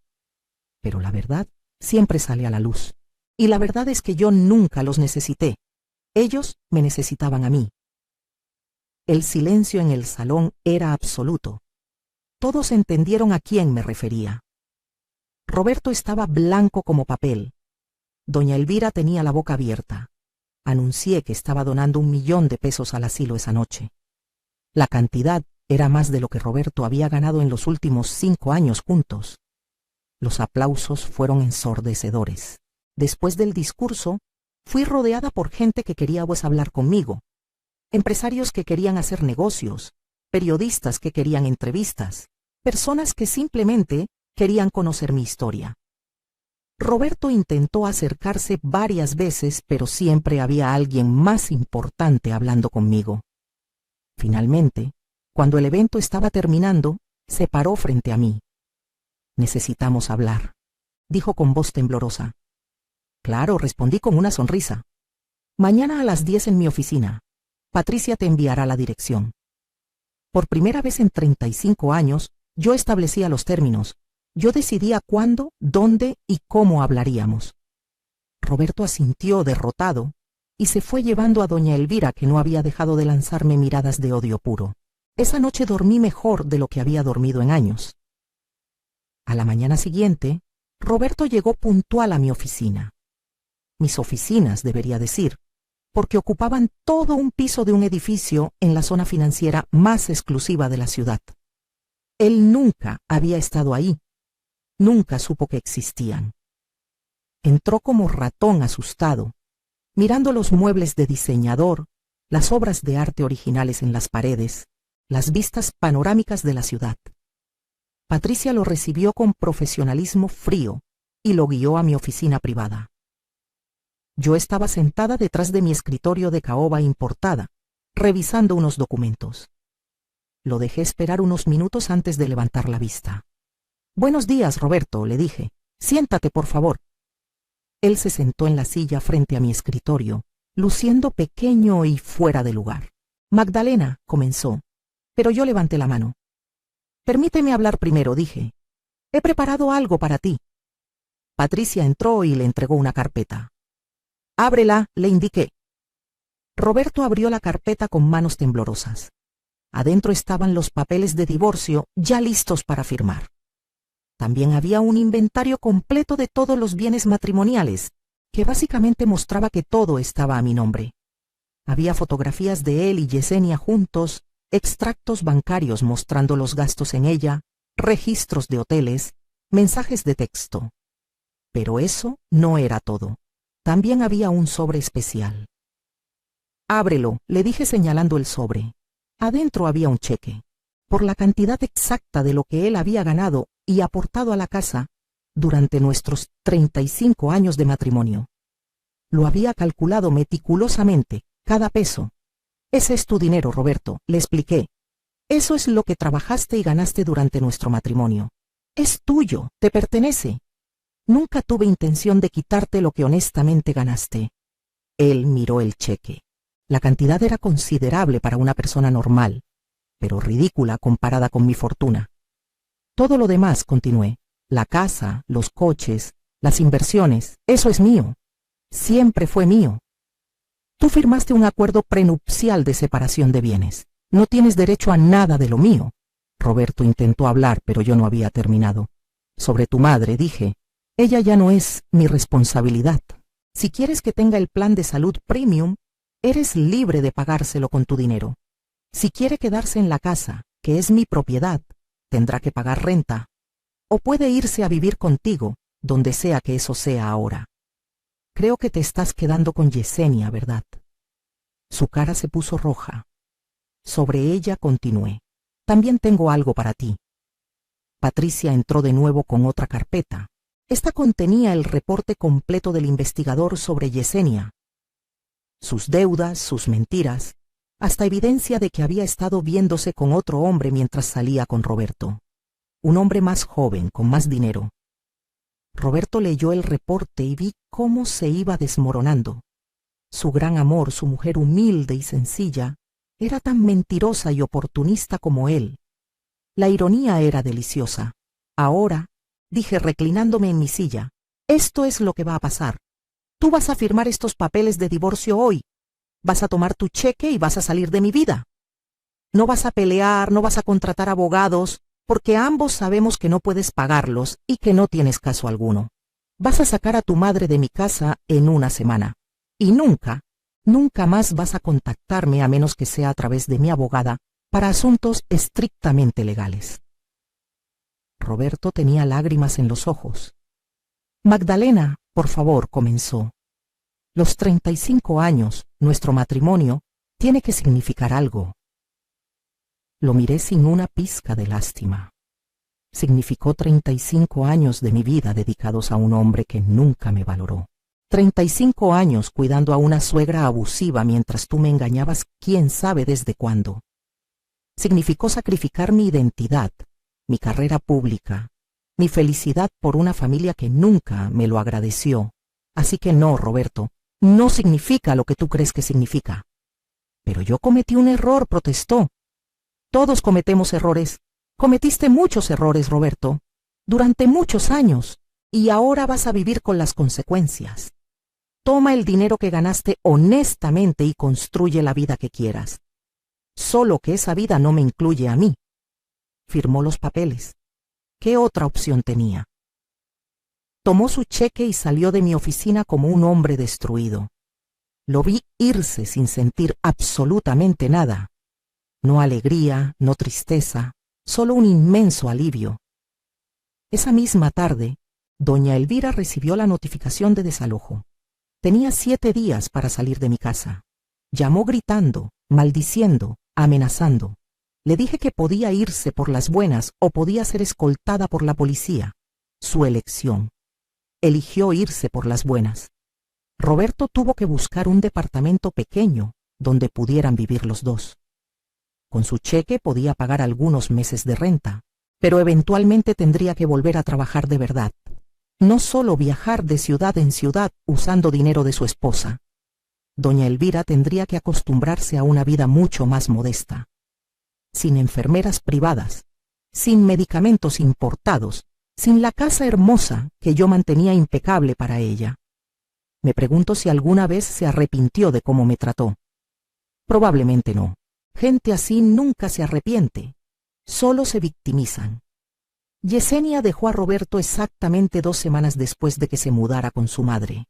Pero la verdad siempre sale a la luz. Y la verdad es que yo nunca los necesité. Ellos me necesitaban a mí. El silencio en el salón era absoluto. Todos entendieron a quién me refería. Roberto estaba blanco como papel. Doña Elvira tenía la boca abierta. Anuncié que estaba donando 1 millón de pesos al asilo esa noche. La cantidad era más de lo que Roberto había ganado en los últimos 5 años juntos. Los aplausos fueron ensordecedores. Después del discurso, fui rodeada por gente que quería hablar conmigo. Empresarios que querían hacer negocios, periodistas que querían entrevistas, personas que simplemente querían conocer mi historia. Roberto intentó acercarse varias veces, pero siempre había alguien más importante hablando conmigo. Finalmente, cuando el evento estaba terminando, se paró frente a mí. «Necesitamos hablar», dijo con voz temblorosa. «Claro», respondí con una sonrisa. «Mañana a las 10 en mi oficina. Patricia te enviará la dirección». Por primera vez en 35 años, yo establecía los términos. Yo decidía cuándo, dónde y cómo hablaríamos. Roberto asintió derrotado y se fue llevando a doña Elvira, que no había dejado de lanzarme miradas de odio puro. Esa noche dormí mejor de lo que había dormido en años. A la mañana siguiente, Roberto llegó puntual a mi oficina. Mis oficinas, debería decir, porque ocupaban todo un piso de un edificio en la zona financiera más exclusiva de la ciudad. Él nunca había estado ahí. Nunca supo que existían. Entró como ratón asustado, mirando los muebles de diseñador, las obras de arte originales en las paredes, las vistas panorámicas de la ciudad. Patricia lo recibió con profesionalismo frío y lo guió a mi oficina privada. Yo estaba sentada detrás de mi escritorio de caoba importada, revisando unos documentos. Lo dejé esperar unos minutos antes de levantar la vista. «Buenos días, Roberto», le dije. «Siéntate, por favor». Él se sentó en la silla frente a mi escritorio, luciendo pequeño y fuera de lugar. «Magdalena», comenzó, pero yo levanté la mano. «Permíteme hablar primero», dije. «He preparado algo para ti». Patricia entró y le entregó una carpeta. «Ábrela», le indiqué. Roberto abrió la carpeta con manos temblorosas. Adentro estaban los papeles de divorcio ya listos para firmar. También había un inventario completo de todos los bienes matrimoniales, que básicamente mostraba que todo estaba a mi nombre. Había fotografías de él y Yesenia juntos, extractos bancarios mostrando los gastos en ella, registros de hoteles, mensajes de texto. Pero eso no era todo. También había un sobre especial. «Ábrelo», le dije señalando el sobre. Adentro había un cheque, por la cantidad exacta de lo que él había ganado y aportado a la casa durante nuestros 35 años de matrimonio. Lo había calculado meticulosamente, cada peso. «Ese es tu dinero, Roberto», le expliqué. «Eso es lo que trabajaste y ganaste durante nuestro matrimonio. Es tuyo, te pertenece. Nunca tuve intención de quitarte lo que honestamente ganaste». Él miró el cheque. La cantidad era considerable para una persona normal, pero ridícula comparada con mi fortuna. «Todo lo demás», continué, «la casa, los coches, las inversiones, eso es mío. Siempre fue mío. Tú firmaste un acuerdo prenupcial de separación de bienes. No tienes derecho a nada de lo mío». Roberto intentó hablar, pero yo no había terminado. «Sobre tu madre», dije, «ella ya no es mi responsabilidad. Si quieres que tenga el plan de salud premium, eres libre de pagárselo con tu dinero. Si quiere quedarse en la casa, que es mi propiedad, tendrá que pagar renta. O puede irse a vivir contigo, donde sea que eso sea ahora. Creo que te estás quedando con Yesenia, ¿verdad?» Su cara se puso roja. Sobre ella continué. «También tengo algo para ti». Patricia entró de nuevo con otra carpeta. Esta contenía el reporte completo del investigador sobre Yesenia. Sus deudas, sus mentiras, hasta evidencia de que había estado viéndose con otro hombre mientras salía con Roberto. Un hombre más joven, con más dinero. Roberto leyó el reporte y vi cómo se iba desmoronando. Su gran amor, su mujer humilde y sencilla, era tan mentirosa y oportunista como él. La ironía era deliciosa. «Ahora», dije reclinándome en mi silla, «esto es lo que va a pasar. Tú vas a firmar estos papeles de divorcio hoy. Vas a tomar tu cheque y vas a salir de mi vida. No vas a pelear, no vas a contratar abogados, porque ambos sabemos que no puedes pagarlos y que no tienes caso alguno. Vas a sacar a tu madre de mi casa en una semana. Y nunca, nunca más vas a contactarme a menos que sea a través de mi abogada para asuntos estrictamente legales». Roberto tenía lágrimas en los ojos. «Magdalena, por favor», comenzó. «Los 35 años, nuestro matrimonio, tiene que significar algo». Lo miré sin una pizca de lástima. Significó 35 años de mi vida dedicados a un hombre que nunca me valoró. 35 años cuidando a una suegra abusiva mientras tú me engañabas quién sabe desde cuándo. Significó sacrificar mi identidad, mi carrera pública, mi felicidad por una familia que nunca me lo agradeció. Así que no, Roberto, no significa lo que tú crees que significa. «Pero yo cometí un error», protestó. «Todos cometemos errores. Cometiste muchos errores, Roberto, durante muchos años, y ahora vas a vivir con las consecuencias. Toma el dinero que ganaste honestamente y construye la vida que quieras. Solo que esa vida no me incluye a mí». Firmó los papeles. ¿Qué otra opción tenía? Tomó su cheque y salió de mi oficina como un hombre destruido. Lo vi irse sin sentir absolutamente nada. No alegría, no tristeza, solo un inmenso alivio. Esa misma tarde, doña Elvira recibió la notificación de desalojo. Tenía 7 días para salir de mi casa. Llamó gritando, maldiciendo, amenazando. Le dije que podía irse por las buenas o podía ser escoltada por la policía. Su elección. Eligió irse por las buenas. Roberto tuvo que buscar un departamento pequeño donde pudieran vivir los dos. Con su cheque podía pagar algunos meses de renta, pero eventualmente tendría que volver a trabajar de verdad. No solo viajar de ciudad en ciudad usando dinero de su esposa. Doña Elvira tendría que acostumbrarse a una vida mucho más modesta. Sin enfermeras privadas, sin medicamentos importados, sin la casa hermosa que yo mantenía impecable para ella. Me pregunto si alguna vez se arrepintió de cómo me trató. Probablemente no. Gente así nunca se arrepiente, solo se victimizan. Yesenia dejó a Roberto exactamente 2 semanas después de que se mudara con su madre.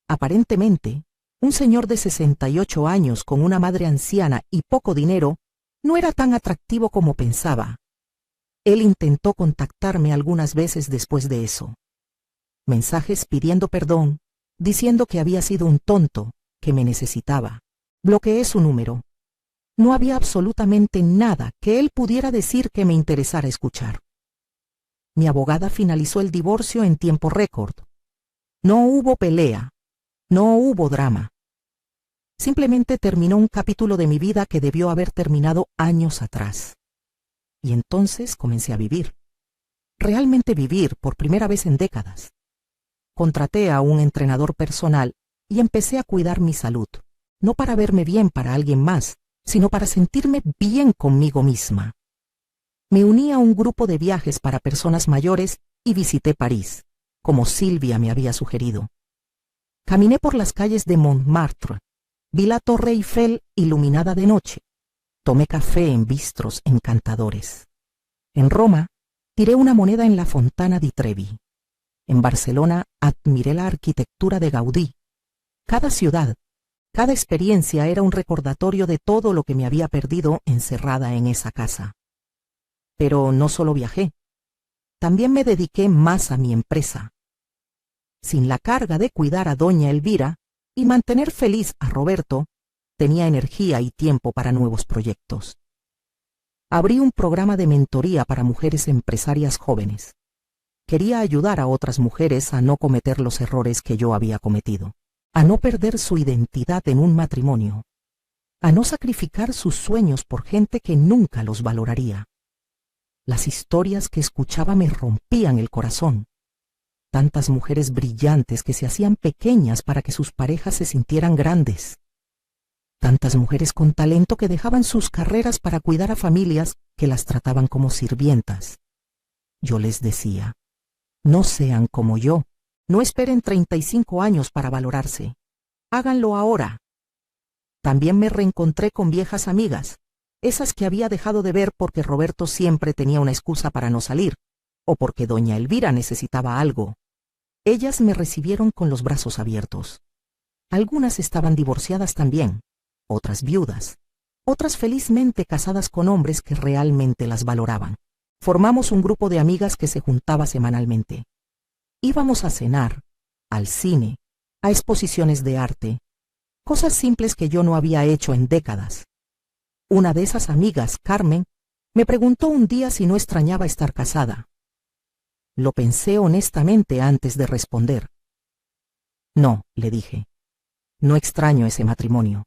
Aparentemente, un señor de 68 años con una madre anciana y poco dinero no era tan atractivo como pensaba. Él intentó contactarme algunas veces después de eso. Mensajes pidiendo perdón, diciendo que había sido un tonto, que me necesitaba. Bloqueé su número. No había absolutamente nada que él pudiera decir que me interesara escuchar. Mi abogada finalizó el divorcio en tiempo récord. No hubo pelea, no hubo drama. Simplemente terminó un capítulo de mi vida que debió haber terminado años atrás. Y entonces comencé a vivir. Realmente vivir por primera vez en décadas. Contraté a un entrenador personal y empecé a cuidar mi salud, no para verme bien para alguien más, sino para sentirme bien conmigo misma. Me uní a un grupo de viajes para personas mayores y visité París, como Silvia me había sugerido. Caminé por las calles de Montmartre, vi la Torre Eiffel iluminada de noche, tomé café en bistros encantadores. En Roma, tiré una moneda en la Fontana di Trevi. En Barcelona, admiré la arquitectura de Gaudí. Cada ciudad, cada experiencia era un recordatorio de todo lo que me había perdido encerrada en esa casa. Pero no solo viajé, también me dediqué más a mi empresa. Sin la carga de cuidar a doña Elvira y mantener feliz a Roberto, tenía energía y tiempo para nuevos proyectos. Abrí un programa de mentoría para mujeres empresarias jóvenes. Quería ayudar a otras mujeres a no cometer los errores que yo había cometido, a no perder su identidad en un matrimonio, a no sacrificar sus sueños por gente que nunca los valoraría. Las historias que escuchaba me rompían el corazón. Tantas mujeres brillantes que se hacían pequeñas para que sus parejas se sintieran grandes. Tantas mujeres con talento que dejaban sus carreras para cuidar a familias que las trataban como sirvientas. Yo les decía, no sean como yo, no esperen 35 años para valorarse. Háganlo ahora. También me reencontré con viejas amigas, esas que había dejado de ver porque Roberto siempre tenía una excusa para no salir, o porque doña Elvira necesitaba algo. Ellas me recibieron con los brazos abiertos. Algunas estaban divorciadas también, otras viudas, otras felizmente casadas con hombres que realmente las valoraban. Formamos un grupo de amigas que se juntaba semanalmente. Íbamos a cenar, al cine, a exposiciones de arte, cosas simples que yo no había hecho en décadas. Una de esas amigas, Carmen, me preguntó un día si no extrañaba estar casada. Lo pensé honestamente antes de responder. No, le dije, no extraño ese matrimonio.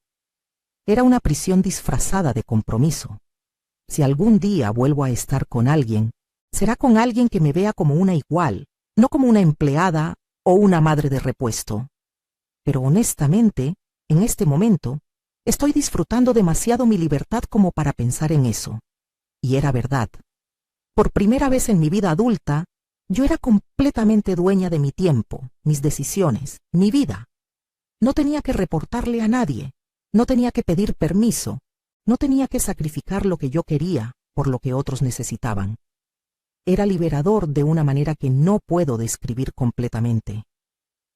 Era una prisión disfrazada de compromiso. Si algún día vuelvo a estar con alguien, será con alguien que me vea como una igual, no como una empleada o una madre de repuesto. Pero honestamente, en este momento, estoy disfrutando demasiado mi libertad como para pensar en eso. Y era verdad. Por primera vez en mi vida adulta, yo era completamente dueña de mi tiempo, mis decisiones, mi vida. No tenía que reportarle a nadie, no tenía que pedir permiso, no tenía que sacrificar lo que yo quería por lo que otros necesitaban. Era liberador de una manera que no puedo describir completamente.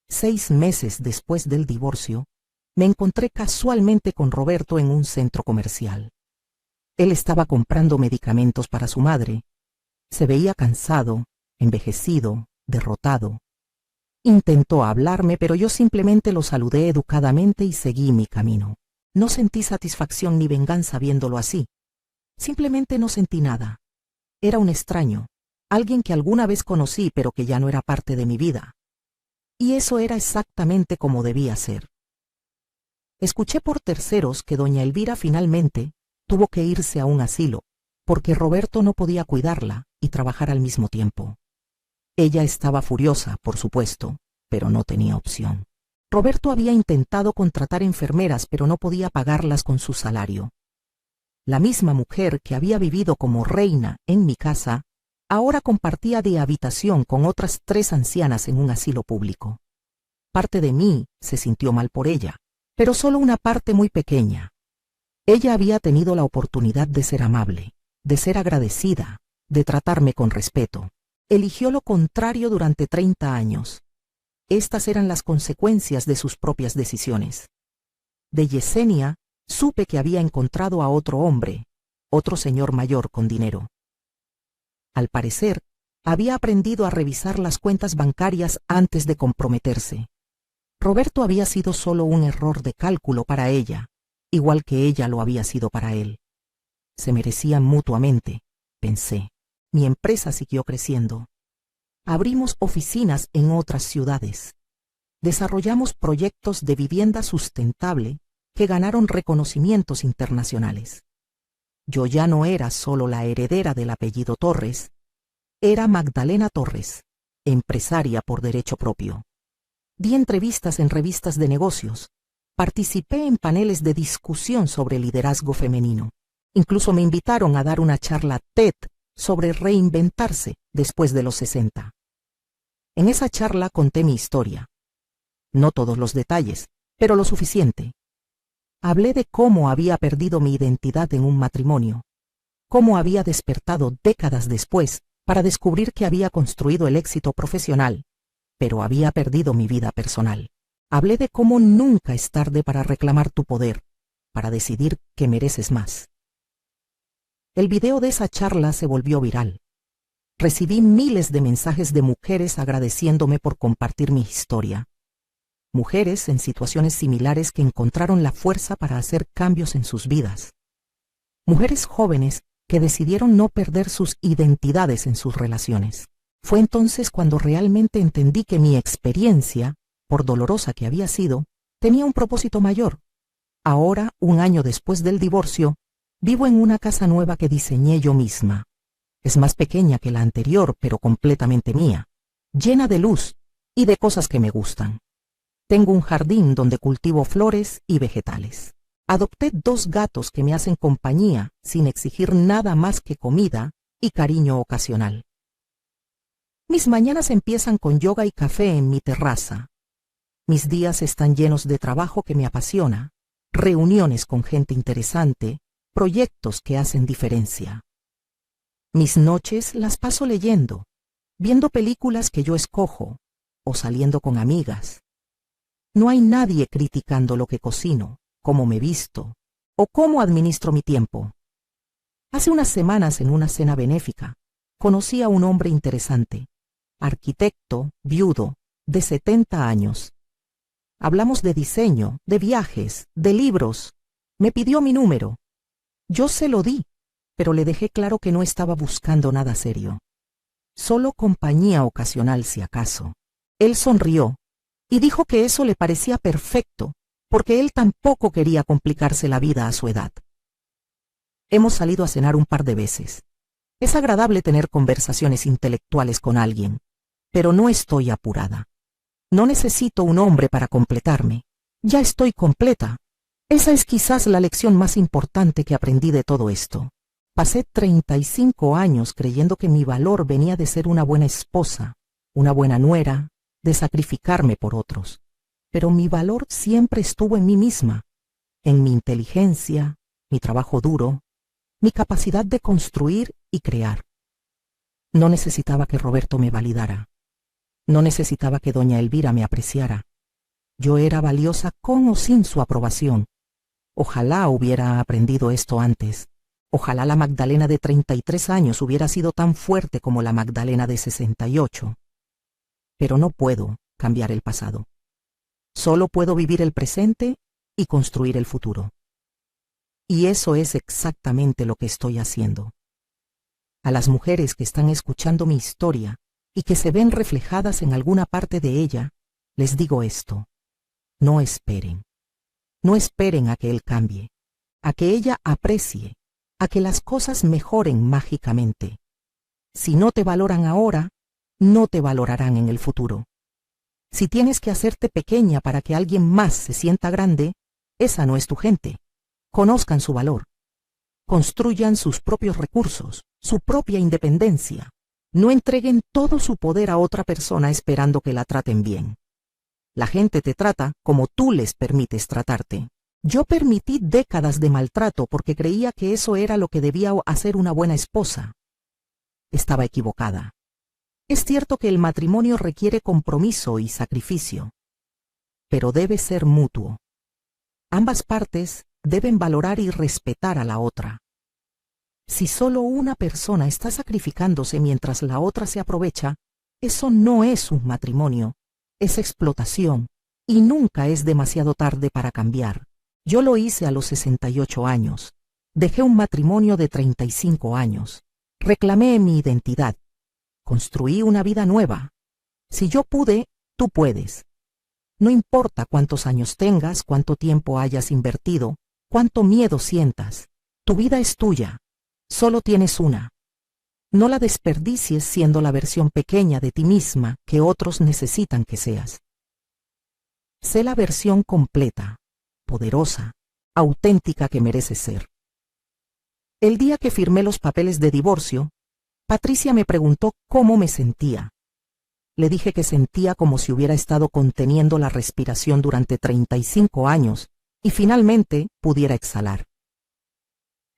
6 meses después del divorcio, me encontré casualmente con Roberto en un centro comercial. Él estaba comprando medicamentos para su madre. Se veía cansado, envejecido, derrotado. Intentó hablarme, pero yo simplemente lo saludé educadamente y seguí mi camino. No sentí satisfacción ni venganza viéndolo así. Simplemente no sentí nada. Era un extraño, alguien que alguna vez conocí pero que ya no era parte de mi vida. Y eso era exactamente como debía ser. Escuché por terceros que doña Elvira finalmente tuvo que irse a un asilo, porque Roberto no podía cuidarla y trabajar al mismo tiempo. Ella estaba furiosa, por supuesto, pero no tenía opción. Roberto había intentado contratar enfermeras, pero no podía pagarlas con su salario. La misma mujer que había vivido como reina en mi casa, ahora compartía de habitación con otras 3 ancianas en un asilo público. Parte de mí se sintió mal por ella, pero solo una parte muy pequeña. Ella había tenido la oportunidad de ser amable, de ser agradecida, de tratarme con respeto. Eligió lo contrario durante 30 años. Estas eran las consecuencias de sus propias decisiones. De Yesenia supe que había encontrado a otro hombre, otro señor mayor con dinero. Al parecer, había aprendido a revisar las cuentas bancarias antes de comprometerse. Roberto había sido solo un error de cálculo para ella, igual que ella lo había sido para él. Se merecían mutuamente, pensé. Mi empresa siguió creciendo. Abrimos oficinas en otras ciudades. Desarrollamos proyectos de vivienda sustentable que ganaron reconocimientos internacionales. Yo ya no era solo la heredera del apellido Torres, era Magdalena Torres, empresaria por derecho propio. Di entrevistas en revistas de negocios, participé en paneles de discusión sobre liderazgo femenino. Incluso me invitaron a dar una charla TED sobre reinventarse después de los 60. En esa charla conté mi historia. No todos los detalles, pero lo suficiente. Hablé de cómo había perdido mi identidad en un matrimonio, cómo había despertado décadas después para descubrir que había construido el éxito profesional, pero había perdido mi vida personal. Hablé de cómo nunca es tarde para reclamar tu poder, para decidir que mereces más. El video de esa charla se volvió viral. Recibí miles de mensajes de mujeres agradeciéndome por compartir mi historia. Mujeres en situaciones similares que encontraron la fuerza para hacer cambios en sus vidas. Mujeres jóvenes que decidieron no perder sus identidades en sus relaciones. Fue entonces cuando realmente entendí que mi experiencia, por dolorosa que había sido, tenía un propósito mayor. Ahora, un año después del divorcio, vivo en una casa nueva que diseñé yo misma. Es más pequeña que la anterior, pero completamente mía, llena de luz y de cosas que me gustan. Tengo un jardín donde cultivo flores y vegetales. Adopté 2 gatos que me hacen compañía sin exigir nada más que comida y cariño ocasional. Mis mañanas empiezan con yoga y café en mi terraza. Mis días están llenos de trabajo que me apasiona, reuniones con gente interesante, proyectos que hacen diferencia. Mis noches las paso leyendo, viendo películas que yo escojo o saliendo con amigas. No hay nadie criticando lo que cocino, cómo me visto o cómo administro mi tiempo. Hace unas semanas en una cena benéfica conocí a un hombre interesante, arquitecto, viudo, de 70 años. Hablamos de diseño, de viajes, de libros. Me pidió mi número. Yo se lo di, pero le dejé claro que no estaba buscando nada serio. Solo compañía ocasional si acaso. Él sonrió y dijo que eso le parecía perfecto, porque él tampoco quería complicarse la vida a su edad. Hemos salido a cenar un par de veces. Es agradable tener conversaciones intelectuales con alguien, pero no estoy apurada. No necesito un hombre para completarme. Ya estoy completa. Esa es quizás la lección más importante que aprendí de todo esto. Pasé 35 años creyendo que mi valor venía de ser una buena esposa, una buena nuera, de sacrificarme por otros. Pero mi valor siempre estuvo en mí misma, en mi inteligencia, mi trabajo duro, mi capacidad de construir y crear. No necesitaba que Roberto me validara. No necesitaba que doña Elvira me apreciara. Yo era valiosa con o sin su aprobación. Ojalá hubiera aprendido esto antes. Ojalá la Magdalena de 33 años hubiera sido tan fuerte como la Magdalena de 68. Pero no puedo cambiar el pasado. Solo puedo vivir el presente y construir el futuro. Y eso es exactamente lo que estoy haciendo. A las mujeres que están escuchando mi historia y que se ven reflejadas en alguna parte de ella, les digo esto: no esperen. No esperen a que él cambie, a que ella aprecie a que las cosas mejoren mágicamente. Si no te valoran ahora, no te valorarán en el futuro. Si tienes que hacerte pequeña para que alguien más se sienta grande, esa no es tu gente. Conozcan su valor. Construyan sus propios recursos, su propia independencia. No entreguen todo su poder a otra persona esperando que la traten bien. La gente te trata como tú les permites tratarte. Yo permití décadas de maltrato porque creía que eso era lo que debía hacer una buena esposa. Estaba equivocada. Es cierto que el matrimonio requiere compromiso y sacrificio, pero debe ser mutuo. Ambas partes deben valorar y respetar a la otra. Si solo una persona está sacrificándose mientras la otra se aprovecha, eso no es un matrimonio, es explotación, y nunca es demasiado tarde para cambiar. Yo lo hice a los 68 años. Dejé un matrimonio de 35 años. Reclamé mi identidad. Construí una vida nueva. Si yo pude, tú puedes. No importa cuántos años tengas, cuánto tiempo hayas invertido, cuánto miedo sientas. Tu vida es tuya. Solo tienes una. No la desperdicies siendo la versión pequeña de ti misma que otros necesitan que seas. Sé la versión completa, poderosa, auténtica que mereces ser. El día que firmé los papeles de divorcio, Patricia me preguntó cómo me sentía. Le dije que sentía como si hubiera estado conteniendo la respiración durante 35 años y finalmente pudiera exhalar.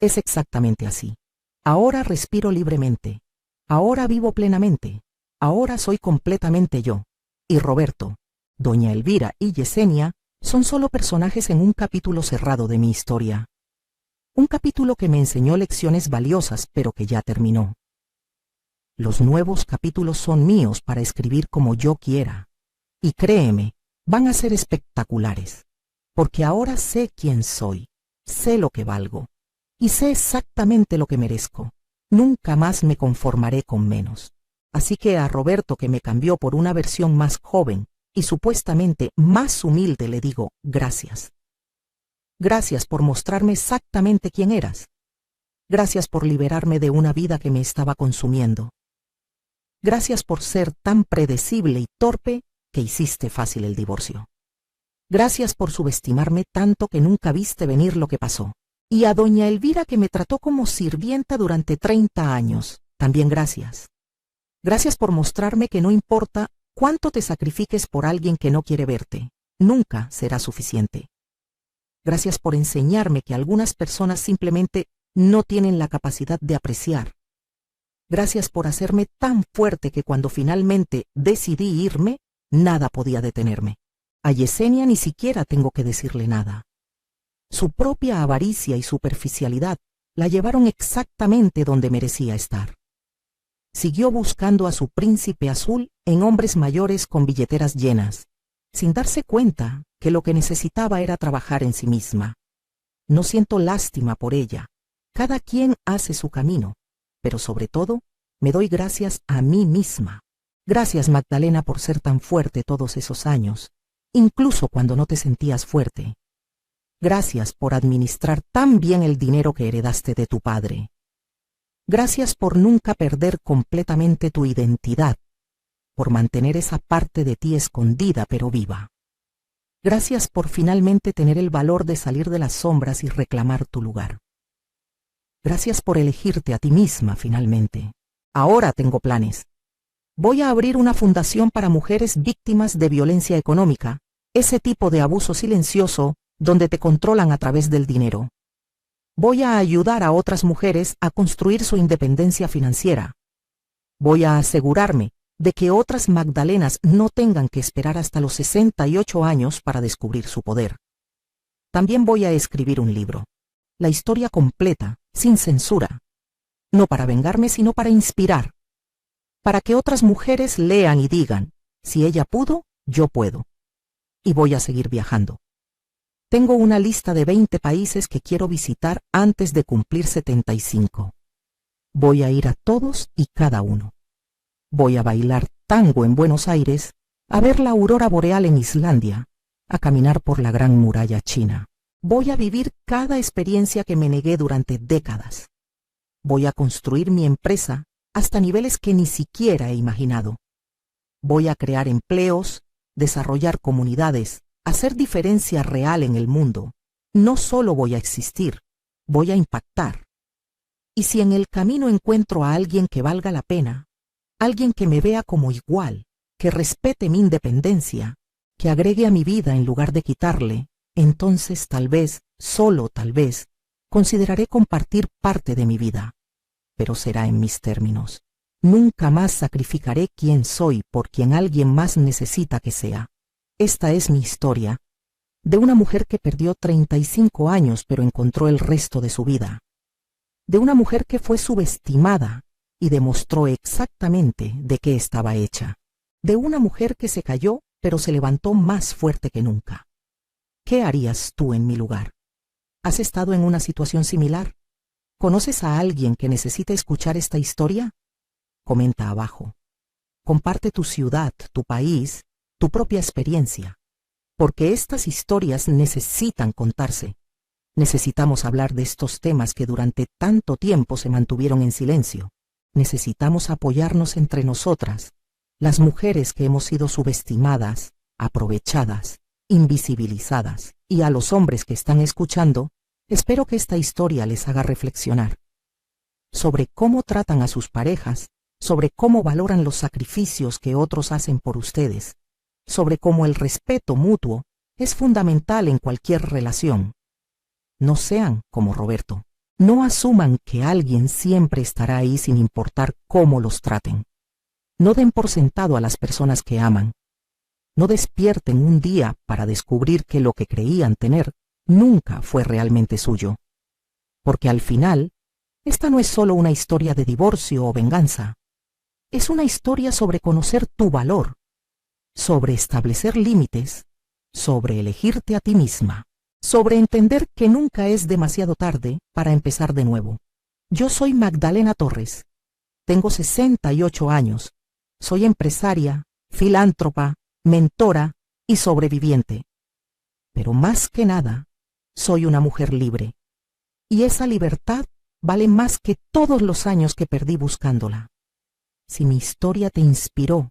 Es exactamente así. Ahora respiro libremente. Ahora vivo plenamente. Ahora soy completamente yo. Y Roberto, doña Elvira y Yesenia son solo personajes en un capítulo cerrado de mi historia. Un capítulo que me enseñó lecciones valiosas, pero que ya terminó. Los nuevos capítulos son míos para escribir como yo quiera. Y créeme, van a ser espectaculares. Porque ahora sé quién soy, sé lo que valgo, y sé exactamente lo que merezco. Nunca más me conformaré con menos. Así que a Roberto, que me cambió por una versión más joven y supuestamente más humilde, le digo gracias. Gracias por mostrarme exactamente quién eras. Gracias por liberarme de una vida que me estaba consumiendo. Gracias por ser tan predecible y torpe que hiciste fácil el divorcio. Gracias por subestimarme tanto que nunca viste venir lo que pasó. Y a doña Elvira, que me trató como sirvienta durante 30 años, también gracias. Gracias por mostrarme que no importa cuánto te sacrifiques por alguien que no quiere verte, nunca será suficiente. Gracias por enseñarme que algunas personas simplemente no tienen la capacidad de apreciar. Gracias por hacerme tan fuerte que cuando finalmente decidí irme, nada podía detenerme. A Yesenia ni siquiera tengo que decirle nada. Su propia avaricia y superficialidad la llevaron exactamente donde merecía estar. Siguió buscando a su príncipe azul en hombres mayores con billeteras llenas, sin darse cuenta que lo que necesitaba era trabajar en sí misma. No siento lástima por ella. Cada quien hace su camino, pero sobre todo, me doy gracias a mí misma. Gracias, Magdalena, por ser tan fuerte todos esos años, incluso cuando no te sentías fuerte. Gracias por administrar tan bien el dinero que heredaste de tu padre. Gracias por nunca perder completamente tu identidad, por mantener esa parte de ti escondida pero viva. Gracias por finalmente tener el valor de salir de las sombras y reclamar tu lugar. Gracias por elegirte a ti misma finalmente. Ahora tengo planes. Voy a abrir una fundación para mujeres víctimas de violencia económica, ese tipo de abuso silencioso donde te controlan a través del dinero. Voy a ayudar a otras mujeres a construir su independencia financiera. Voy a asegurarme de que otras Magdalenas no tengan que esperar hasta los 68 años para descubrir su poder. También voy a escribir un libro. La historia completa, sin censura. No para vengarme, sino para inspirar. Para que otras mujeres lean y digan, si ella pudo, yo puedo. Y voy a seguir viajando. Tengo una lista de 20 países que quiero visitar antes de cumplir 75. Voy a ir a todos y cada uno. Voy a bailar tango en Buenos Aires, a ver la aurora boreal en Islandia, a caminar por la Gran Muralla China. Voy a vivir cada experiencia que me negué durante décadas. Voy a construir mi empresa hasta niveles que ni siquiera he imaginado. Voy a crear empleos, desarrollar comunidades, hacer diferencia real en el mundo. No solo voy a existir, voy a impactar. Y si en el camino encuentro a alguien que valga la pena, alguien que me vea como igual, que respete mi independencia, que agregue a mi vida en lugar de quitarle, entonces tal vez, solo tal vez, consideraré compartir parte de mi vida. Pero será en mis términos. Nunca más sacrificaré quién soy por quien alguien más necesita que sea. Esta es mi historia, de una mujer que perdió 35 años pero encontró el resto de su vida. De una mujer que fue subestimada y demostró exactamente de qué estaba hecha. De una mujer que se cayó pero se levantó más fuerte que nunca. ¿Qué harías tú en mi lugar? ¿Has estado en una situación similar? ¿Conoces a alguien que necesite escuchar esta historia? Comenta abajo. Comparte tu ciudad, tu país, tu propia experiencia, porque estas historias necesitan contarse. Necesitamos hablar de estos temas que durante tanto tiempo se mantuvieron en silencio. Necesitamos apoyarnos entre nosotras, las mujeres que hemos sido subestimadas, aprovechadas, invisibilizadas, y a los hombres que están escuchando, espero que esta historia les haga reflexionar sobre cómo tratan a sus parejas, sobre cómo valoran los sacrificios que otros hacen por ustedes, sobre cómo el respeto mutuo es fundamental en cualquier relación. No sean como Roberto. No asuman que alguien siempre estará ahí sin importar cómo los traten. No den por sentado a las personas que aman. No despierten un día para descubrir que lo que creían tener nunca fue realmente suyo. Porque al final, esta no es solo una historia de divorcio o venganza. Es una historia sobre conocer tu valor, sobre establecer límites, sobre elegirte a ti misma, sobre entender que nunca es demasiado tarde para empezar de nuevo. Yo soy Magdalena Torres. Tengo 68 años. Soy empresaria, filántropa, mentora y sobreviviente. Pero más que nada, soy una mujer libre. Y esa libertad vale más que todos los años que perdí buscándola. Si mi historia te inspiró,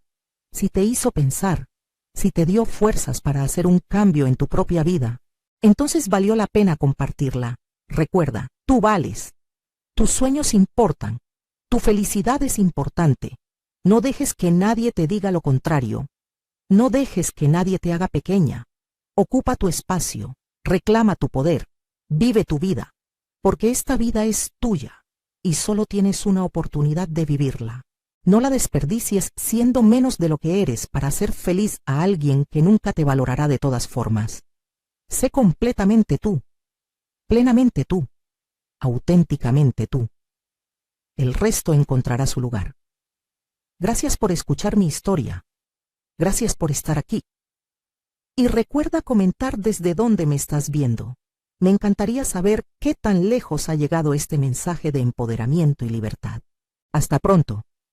si te hizo pensar, si te dio fuerzas para hacer un cambio en tu propia vida, entonces valió la pena compartirla. Recuerda, tú vales. Tus sueños importan. Tu felicidad es importante. No dejes que nadie te diga lo contrario. No dejes que nadie te haga pequeña. Ocupa tu espacio. Reclama tu poder. Vive tu vida. Porque esta vida es tuya y solo tienes una oportunidad de vivirla. No la desperdicies siendo menos de lo que eres para hacer feliz a alguien que nunca te valorará de todas formas. Sé completamente tú, plenamente tú, auténticamente tú. El resto encontrará su lugar. Gracias por escuchar mi historia. Gracias por estar aquí. Y recuerda comentar desde dónde me estás viendo. Me encantaría saber qué tan lejos ha llegado este mensaje de empoderamiento y libertad. Hasta pronto.